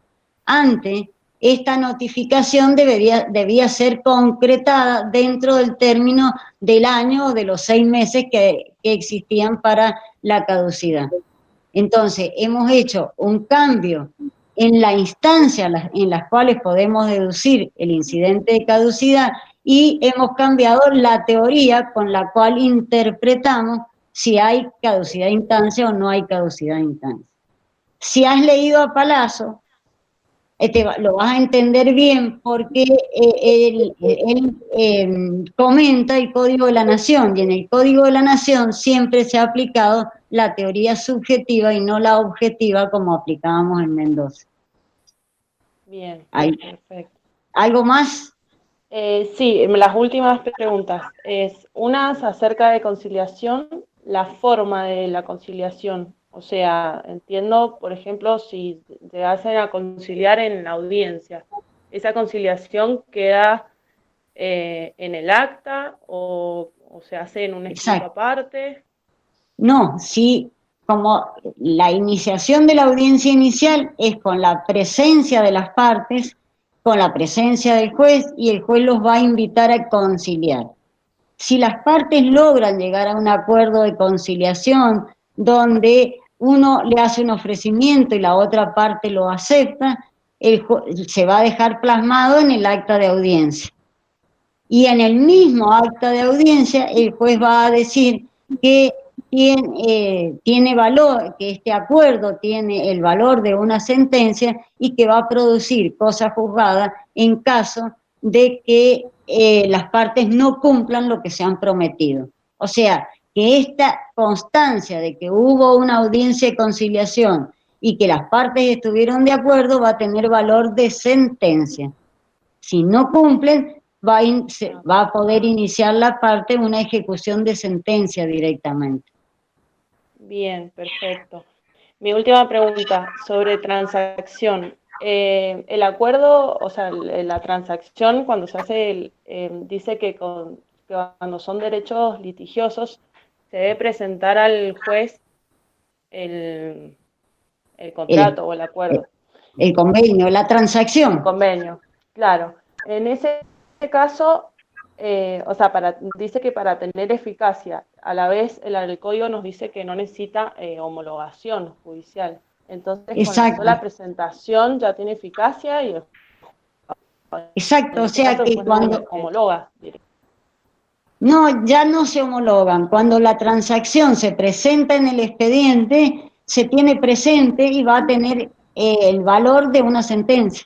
Antes, esta notificación debía ser concretada dentro del término del año o de los 6 meses que existían para la caducidad. Entonces, hemos hecho un cambio en la instancia en las cuales podemos deducir el incidente de caducidad y hemos cambiado la teoría con la cual interpretamos si hay caducidad de instancia o no hay caducidad de instancia. Si has leído a Palazzo, lo vas a entender bien porque él comenta el Código de la Nación, y en el Código de la Nación siempre se ha aplicado la teoría subjetiva y no la objetiva como aplicábamos en Mendoza. Bien, perfecto. ¿Algo más? Sí, las últimas preguntas. Unas acerca de conciliación, la forma de la conciliación. O sea, entiendo, por ejemplo, si te hacen a conciliar en la audiencia, ¿esa conciliación queda en el acta o se hace en un escrito aparte? No, sí, como la iniciación de la audiencia inicial es con la presencia de las partes, con la presencia del juez, y el juez los va a invitar a conciliar. Si las partes logran llegar a un acuerdo de conciliación donde uno le hace un ofrecimiento y la otra parte lo acepta, se va a dejar plasmado en el acta de audiencia. Y en el mismo acta de audiencia el juez va a decir que tiene valor, que este acuerdo tiene el valor de una sentencia y que va a producir cosa juzgada en caso de que las partes no cumplan lo que se han prometido. O sea, que esta constancia de que hubo una audiencia de conciliación y que las partes estuvieron de acuerdo va a tener valor de sentencia. Si no cumplen, va a poder iniciar la parte una ejecución de sentencia directamente. Bien, perfecto. Mi última pregunta sobre transacción. El acuerdo, o sea, la transacción cuando se hace, dice que cuando son derechos litigiosos se debe presentar al juez el contrato o el acuerdo. El convenio, la transacción. El convenio, claro. En ese caso, o sea, dice que para tener eficacia, a la vez el código nos dice que no necesita homologación judicial. Entonces, con la sola presentación ya tiene eficacia y... Exacto, o sea que cuando... homologa. No, ya no se homologan. Cuando la transacción se presenta en el expediente, se tiene presente y va a tener el valor de una sentencia.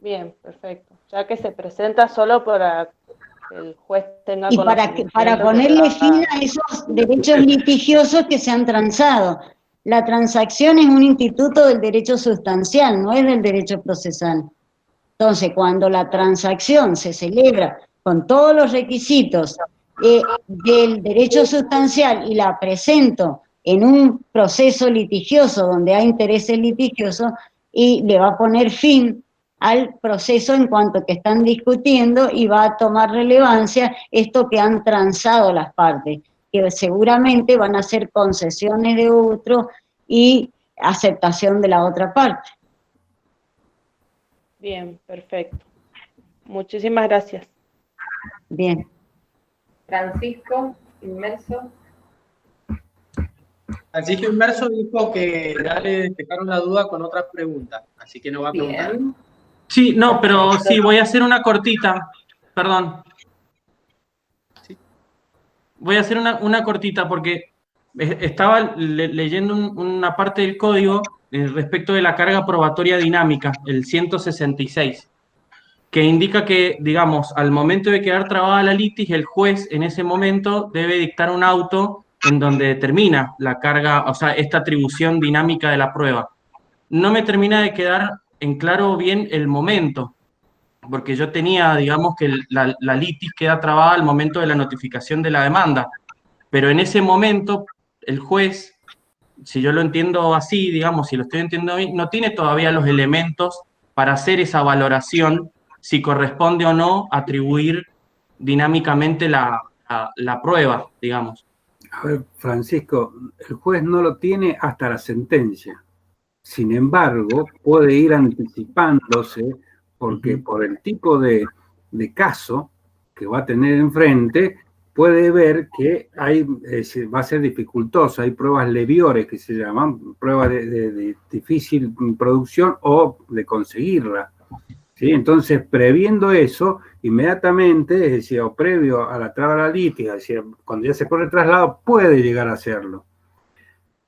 Bien, perfecto. Ya que se presenta solo para que el juez tenga conocimiento. Y para ponerle fin a esos derechos litigiosos que se han transado. La transacción es un instituto del derecho sustancial, no es del derecho procesal. Entonces, cuando la transacción se celebra con todos los requisitos del derecho sustancial y la presento en un proceso litigioso donde hay intereses litigiosos, y le va a poner fin al proceso en cuanto que están discutiendo y va a tomar relevancia esto que han transado las partes, que seguramente van a ser concesiones de otro y aceptación de la otra parte. Bien, perfecto. Muchísimas gracias. Bien. Francisco, inmerso. Francisco Inmerso dijo que ya le despejaron la duda con otra pregunta, así que no va a preguntar. Bien. Sí, no, pero sí, voy a hacer una cortita, perdón. Voy a hacer una cortita porque estaba leyendo una parte del código respecto de la carga probatoria dinámica, el 166, que indica que, digamos, al momento de quedar trabada la litis, el juez en ese momento debe dictar un auto en donde determina la carga, o sea, esta atribución dinámica de la prueba. No me termina de quedar en claro bien el momento, porque yo tenía, digamos, que la litis queda trabada al momento de la notificación de la demanda, pero en ese momento el juez, si yo lo entiendo así, digamos, si lo estoy entendiendo bien, no tiene todavía los elementos para hacer esa valoración si corresponde o no atribuir dinámicamente la prueba, digamos. A ver, Francisco, el juez no lo tiene hasta la sentencia. Sin embargo, puede ir anticipándose porque por el tipo de caso que va a tener enfrente, puede ver que va a ser dificultoso. Hay pruebas leviores que se llaman, pruebas de difícil producción o de conseguirla. ¿Sí? Entonces, previendo eso, inmediatamente, es decir, o previo a la traba de la litis, es decir, cuando ya se corre el traslado, puede llegar a hacerlo.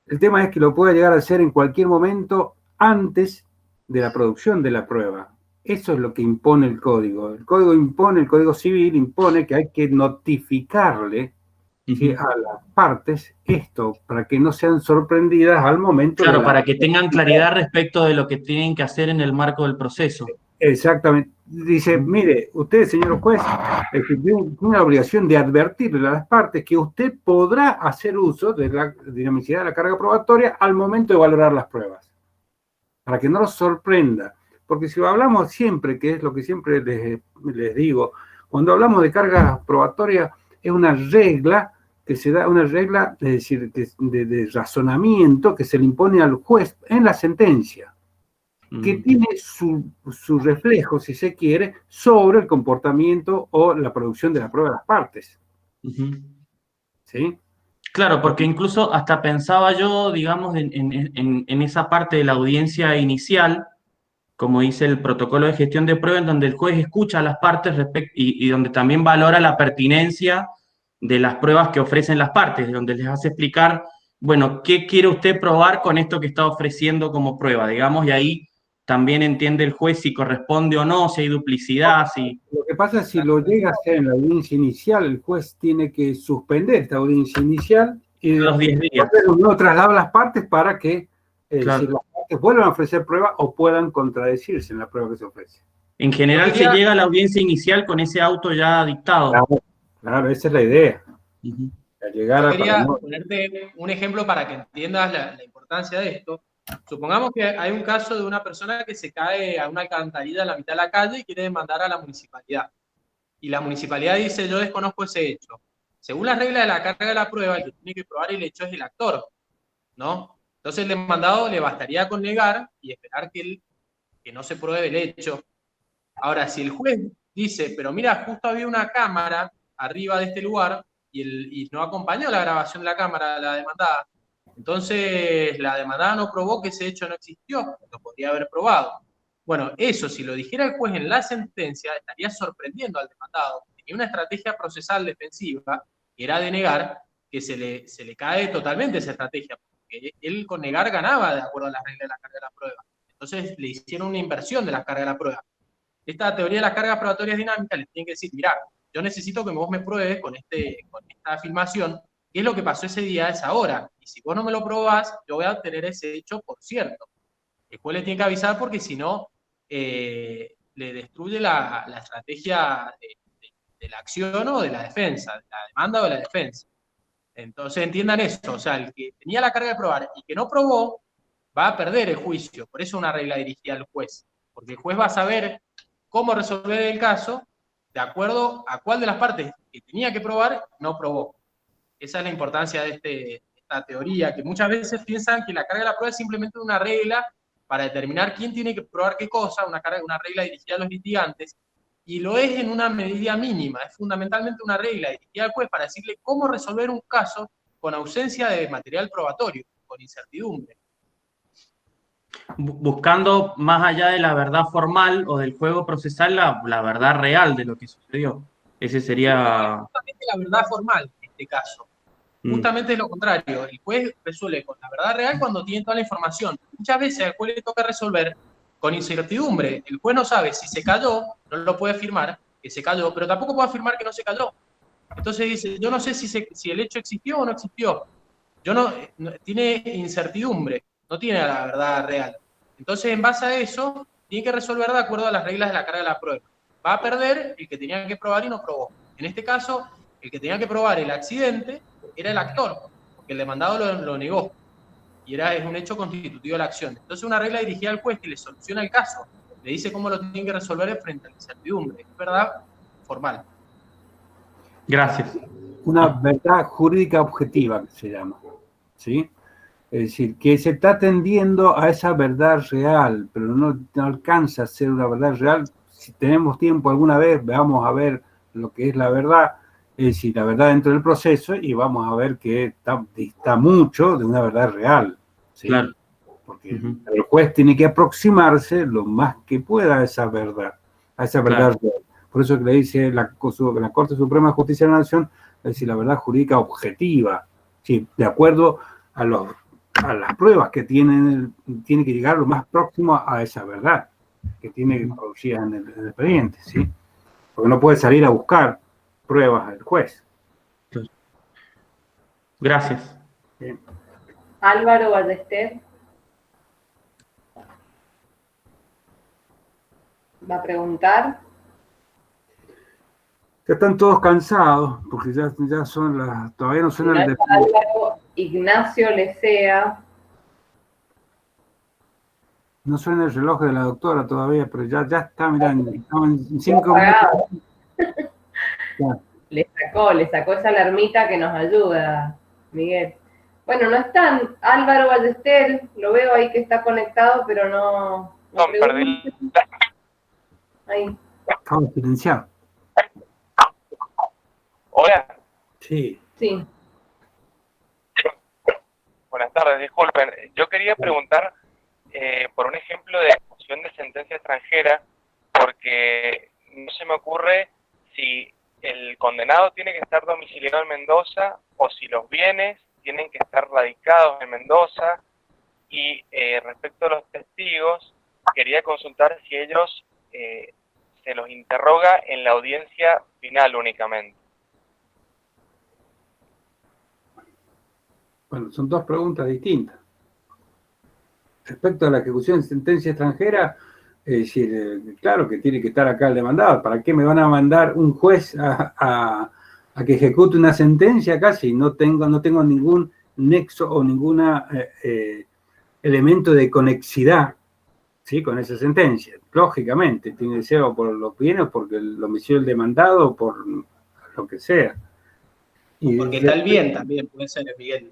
El tema es que lo puede llegar a hacer en cualquier momento antes de la producción de la prueba. Eso es lo que impone el código. El Código Civil impone que hay que notificarle ¿sí? a las partes esto, para que no sean sorprendidas al momento. Claro, para que tengan claridad respecto de lo que tienen que hacer en el marco del proceso. Exactamente. Dice, mire, usted, señor juez, tiene una obligación de advertirle a las partes que usted podrá hacer uso de la dinamicidad de la carga probatoria al momento de valorar las pruebas, para que no los sorprenda. Porque si hablamos siempre, que es lo que siempre les digo, cuando hablamos de carga probatoria, es una regla que se da, una regla, es decir, de razonamiento que se le impone al juez en la sentencia, que tiene su reflejo, si se quiere, sobre el comportamiento o la producción de la prueba de las partes. ¿Sí? Claro, porque incluso hasta pensaba yo, digamos, en esa parte de la audiencia inicial, como dice el protocolo de gestión de prueba, en donde el juez escucha a las partes y donde también valora la pertinencia de las pruebas que ofrecen las partes, donde les hace explicar, bueno, ¿qué quiere usted probar con esto que está ofreciendo como prueba? Digamos, y ahí también entiende el juez si corresponde o no, si hay duplicidad, si... Lo que pasa es que si lo llega a hacer en la audiencia inicial, el juez tiene que suspender esta audiencia inicial y los 10 días. No trasladar las partes para que Claro. si las partes vuelvan a ofrecer prueba o puedan contradecirse en la prueba que se ofrece. En general se llega a la audiencia inicial con ese auto ya dictado. Claro, esa es la idea. Yo quería ponerte un ejemplo para que entiendas la importancia de esto. Supongamos que hay un caso de una persona que se cae a una alcantarilla en la mitad de la calle y quiere demandar a la municipalidad. Y la municipalidad dice, yo desconozco ese hecho. Según la regla de la carga de la prueba, el que tiene que probar el hecho es el actor, ¿no? Entonces el demandado le bastaría con negar y esperar que no se pruebe el hecho. Ahora, si el juez dice, pero mira, justo había una cámara arriba de este lugar y no acompañó la grabación de la cámara de la demandada, entonces la demandada no probó que ese hecho no existió, lo podría haber probado. Bueno, eso, si lo dijera el juez en la sentencia, estaría sorprendiendo al demandado. Tenía una estrategia procesal defensiva, que era de negar, que se le cae totalmente esa estrategia, porque él con negar ganaba de acuerdo a las reglas de la carga de la prueba. Entonces le hicieron una inversión de la carga de la prueba. Esta teoría de las cargas probatorias dinámicas les tiene que decir, mirá, yo necesito que vos me pruebes con esta afirmación qué es lo que pasó ese día a esa hora. Y si vos no me lo probás, yo voy a tener ese hecho por cierto. El juez le tiene que avisar porque si no, le destruye la estrategia de la acción o de la defensa, de la demanda o de la defensa. Entonces entiendan eso, o sea, el que tenía la carga de probar y que no probó, va a perder el juicio. Por eso una regla dirigida al juez, porque el juez va a saber cómo resolver el caso de acuerdo a cuál de las partes que tenía que probar no probó. Esa es la importancia de esta teoría, que muchas veces piensan que la carga de la prueba es simplemente una regla para determinar quién tiene que probar qué cosa, una regla dirigida a los litigantes, y lo es en una medida mínima, es fundamentalmente una regla dirigida al juez para decirle cómo resolver un caso con ausencia de material probatorio, con incertidumbre. Buscando más allá de la verdad formal o del juego procesal, la verdad real de lo que sucedió. Ese sería... Justamente la verdad formal en este caso. Justamente es lo contrario. El juez resuelve con la verdad real cuando tiene toda la información. Muchas veces al juez le toca resolver con incertidumbre. El juez no sabe si se cayó, no lo puede afirmar que se cayó, pero tampoco puede afirmar que no se cayó. Entonces dice, yo no sé si el hecho existió o no existió. Tiene incertidumbre, no tiene la verdad real. Entonces, en base a eso, tiene que resolver de acuerdo a las reglas de la carga de la prueba. Va a perder el que tenía que probar y no probó. En este caso, el que tenía que probar el accidente era el actor, porque el demandado lo negó. Y es un hecho constitutivo de la acción. Entonces, una regla dirigida al juez que le soluciona el caso, le dice cómo lo tiene que resolver frente a la incertidumbre. Es verdad formal. Gracias. Una verdad jurídica objetiva, que se llama, ¿sí? Es decir, que se está tendiendo a esa verdad real, pero no alcanza a ser una verdad real. Si tenemos tiempo alguna vez, vamos a ver lo que es la verdad, es decir, la verdad dentro del proceso, y vamos a ver que dista mucho de una verdad real, ¿sí? Claro. Porque el juez tiene que aproximarse lo más que pueda a esa verdad real. Por eso que le dice la Corte Suprema de Justicia de la Nación, es decir, la verdad jurídica objetiva, ¿sí? De acuerdo a las pruebas que tiene que llegar lo más próximo a esa verdad que tiene producida en el expediente, ¿sí? Porque no puede salir a buscar pruebas al juez. Gracias. Bien. Álvaro Ballester va a preguntar. Ya están todos cansados, porque ya son las... Todavía no suena el... Álvaro Ignacio Lecea. No suena el reloj de la doctora todavía, pero ya está, mirá, estamos en 5 minutos. Le sacó esa alarmita que nos ayuda, Miguel. Bueno, no están. Álvaro Ballester, lo veo ahí que está conectado, pero no perdí. Ahí. Estamos silenciados. Hola. Sí. Sí. Buenas tardes, disculpen. Yo quería preguntar por un ejemplo de ejecución de sentencia extranjera, porque no se me ocurre si el condenado tiene que estar domiciliado en Mendoza o si los bienes tienen que estar radicados en Mendoza. Y respecto a los testigos, quería consultar si ellos se los interroga en la audiencia final únicamente. Bueno, son dos preguntas distintas. Respecto a la ejecución de sentencia extranjera, es decir, claro que tiene que estar acá el demandado. ¿Para qué me van a mandar un juez a que ejecute una sentencia acá si no tengo ningún nexo o ningún elemento de conexidad, ¿sí? Con esa sentencia? Lógicamente, tiene que ser o por los bienes, porque el homicidio del demandado, o por lo que sea. Y porque está el bien también, puede ser, Miguel.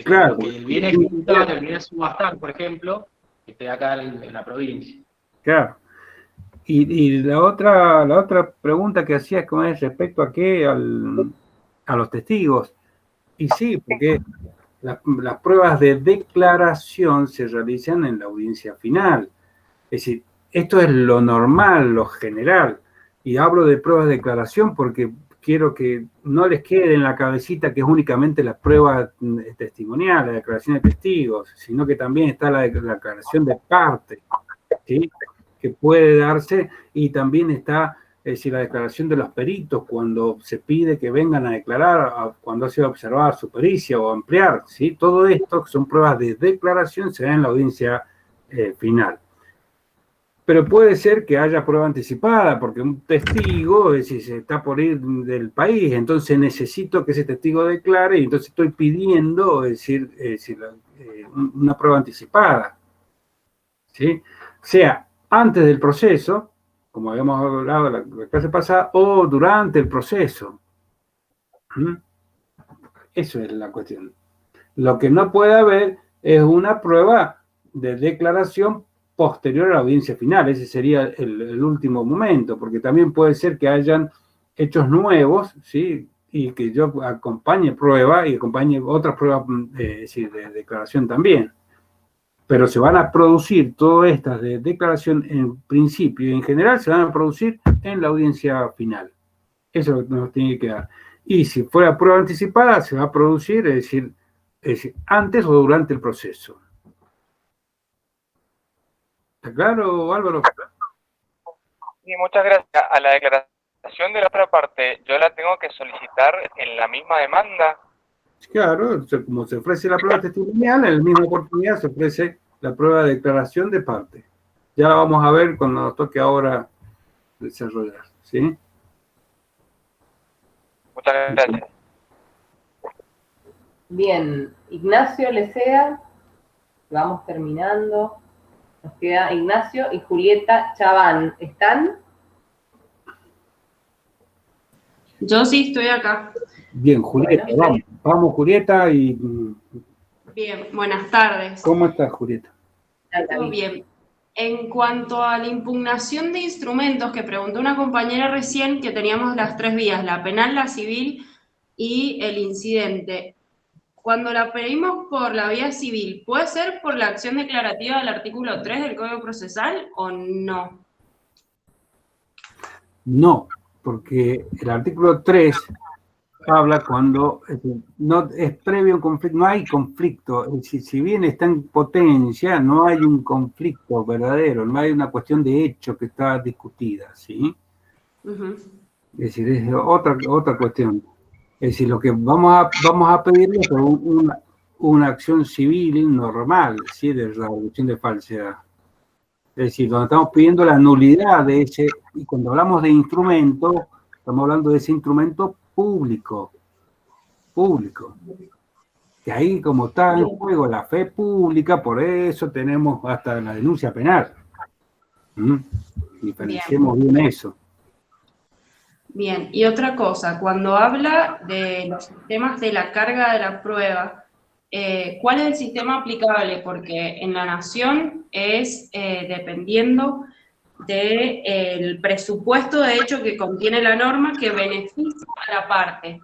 Claro, que el bien ejecutado, el bien subastar, por ejemplo, que esté acá en la provincia. Claro. Y la otra pregunta que hacías con respecto a qué, a los testigos. Y sí, porque las pruebas de declaración se realizan en la audiencia final. Es decir, esto es lo normal, lo general. Y hablo de pruebas de declaración porque quiero que no les quede en la cabecita que es únicamente la prueba testimonial, la declaración de testigos, sino que también está la declaración de parte, ¿sí? Que puede darse, y también está la declaración de los peritos cuando se pide que vengan a declarar, cuando ha sido observada su pericia o ampliar, ¿sí? Todo esto, que son pruebas de declaración, se da en la audiencia final. Pero puede ser que haya prueba anticipada, porque un testigo, si se está por ir del país, entonces necesito que ese testigo declare, y entonces estoy pidiendo, una prueba anticipada, ¿sí? Sea antes del proceso, como habíamos hablado en la clase pasada, o durante el proceso. Eso es la cuestión. Lo que no puede haber es una prueba de declaración posterior a la audiencia final. Ese sería el último momento, porque también puede ser que hayan hechos nuevos, ¿sí? Y que yo acompañe prueba y acompañe otras pruebas de declaración también. Pero se van a producir todas estas de declaración en principio y en general se van a producir en la audiencia final. Eso es lo que nos tiene que quedar. Y si fuera prueba anticipada, se va a producir, es decir, antes o durante el proceso. ¿Está claro, Álvaro? Sí, muchas gracias. A la declaración de la otra parte, ¿yo la tengo que solicitar en la misma demanda? Claro, como se ofrece la prueba testimonial, en la misma oportunidad se ofrece la prueba de declaración de parte. Ya la vamos a ver cuando nos toque ahora desarrollar, ¿sí? Muchas gracias. Bien, Ignacio Lecea, vamos terminando. Nos queda Ignacio y Julieta Chaván. ¿Están? Yo sí estoy acá. Bien, Julieta, bueno, vamos Julieta y... Bien, buenas tardes. ¿Cómo estás, Julieta? Todo bien. En cuanto a la impugnación de instrumentos, que preguntó una compañera recién, que teníamos las tres vías, la penal, la civil y el incidente. Cuando la pedimos por la vía civil, ¿puede ser por la acción declarativa del artículo 3 del Código Procesal o no? No, porque el artículo 3 habla cuando no es previo un conflicto, no hay conflicto. Si bien está en potencia, no hay un conflicto verdadero, no hay una cuestión de hecho que está discutida, ¿sí? Es decir, es otra cuestión. Es decir, lo que vamos a pedirle es una acción civil normal, ¿sí? De reducción de falsedad. Es decir, donde estamos pidiendo la nulidad de ese, y cuando hablamos de instrumento, estamos hablando de ese instrumento público, que ahí como está en juego la fe pública, por eso tenemos hasta la denuncia penal. Diferenciemos bien eso. Bien, y otra cosa, cuando habla de los sistemas de la carga de la prueba, ¿cuál es el sistema aplicable? Porque en la Nación es dependiendo del presupuesto de hecho que contiene la norma que beneficia a la parte.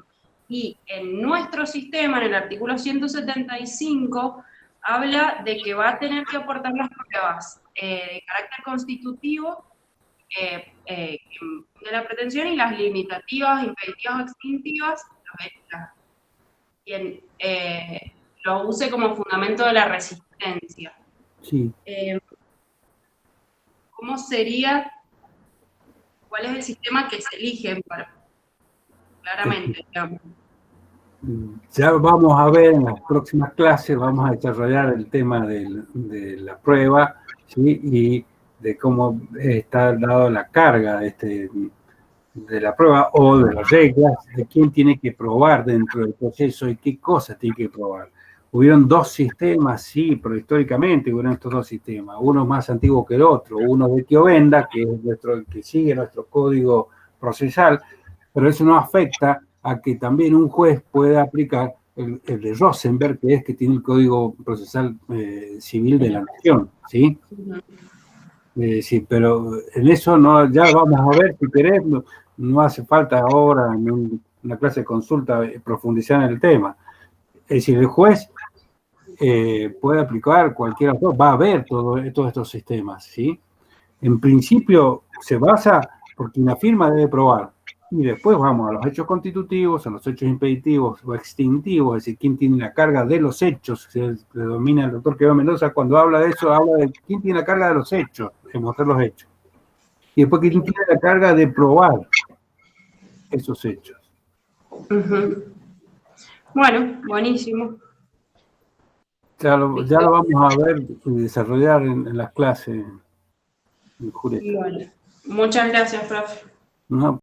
Y en nuestro sistema, en el artículo 175, habla de que va a tener que aportar las pruebas de carácter constitutivo de la pretensión y las limitativas, impeditivas o extintivas, quien lo use como fundamento de la resistencia. Sí. ¿Cómo sería? ¿Cuál es el sistema que se elige para, claramente, digamos? Ya vamos a ver en las próximas clases, vamos a desarrollar el tema de la prueba, ¿sí? Y de cómo está dado la carga de la prueba o de las reglas, de quién tiene que probar dentro del proceso y qué cosas tiene que probar. Hubieron dos sistemas, sí, pero históricamente hubieron estos dos sistemas, uno más antiguo que el otro, uno de Chiovenda, que es que sigue nuestro código procesal, pero eso no afecta a que también un juez pueda aplicar el de Rosenberg, que es que tiene el código procesal civil de la nación, ¿sí? Sí, pero en eso no, ya vamos a ver, si querés, no hace falta ahora en una clase de consulta profundizar en el tema. Es decir, el juez puede aplicar cualquiera de los dos, va a ver todos estos sistemas, ¿sí? En principio se basa porque una firma debe probar, y después vamos a los hechos constitutivos, a los hechos impeditivos o extintivos, es decir, quién tiene la carga de los hechos, se domina el doctor Quevedo Mendoza cuando habla de eso, habla de quién tiene la carga de los hechos, de mostrar los hechos, y después quién tiene la carga de probar esos hechos. Bueno, buenísimo. Ya lo vamos a ver y desarrollar en las clases. Julieta. Bueno, muchas gracias, profe. No,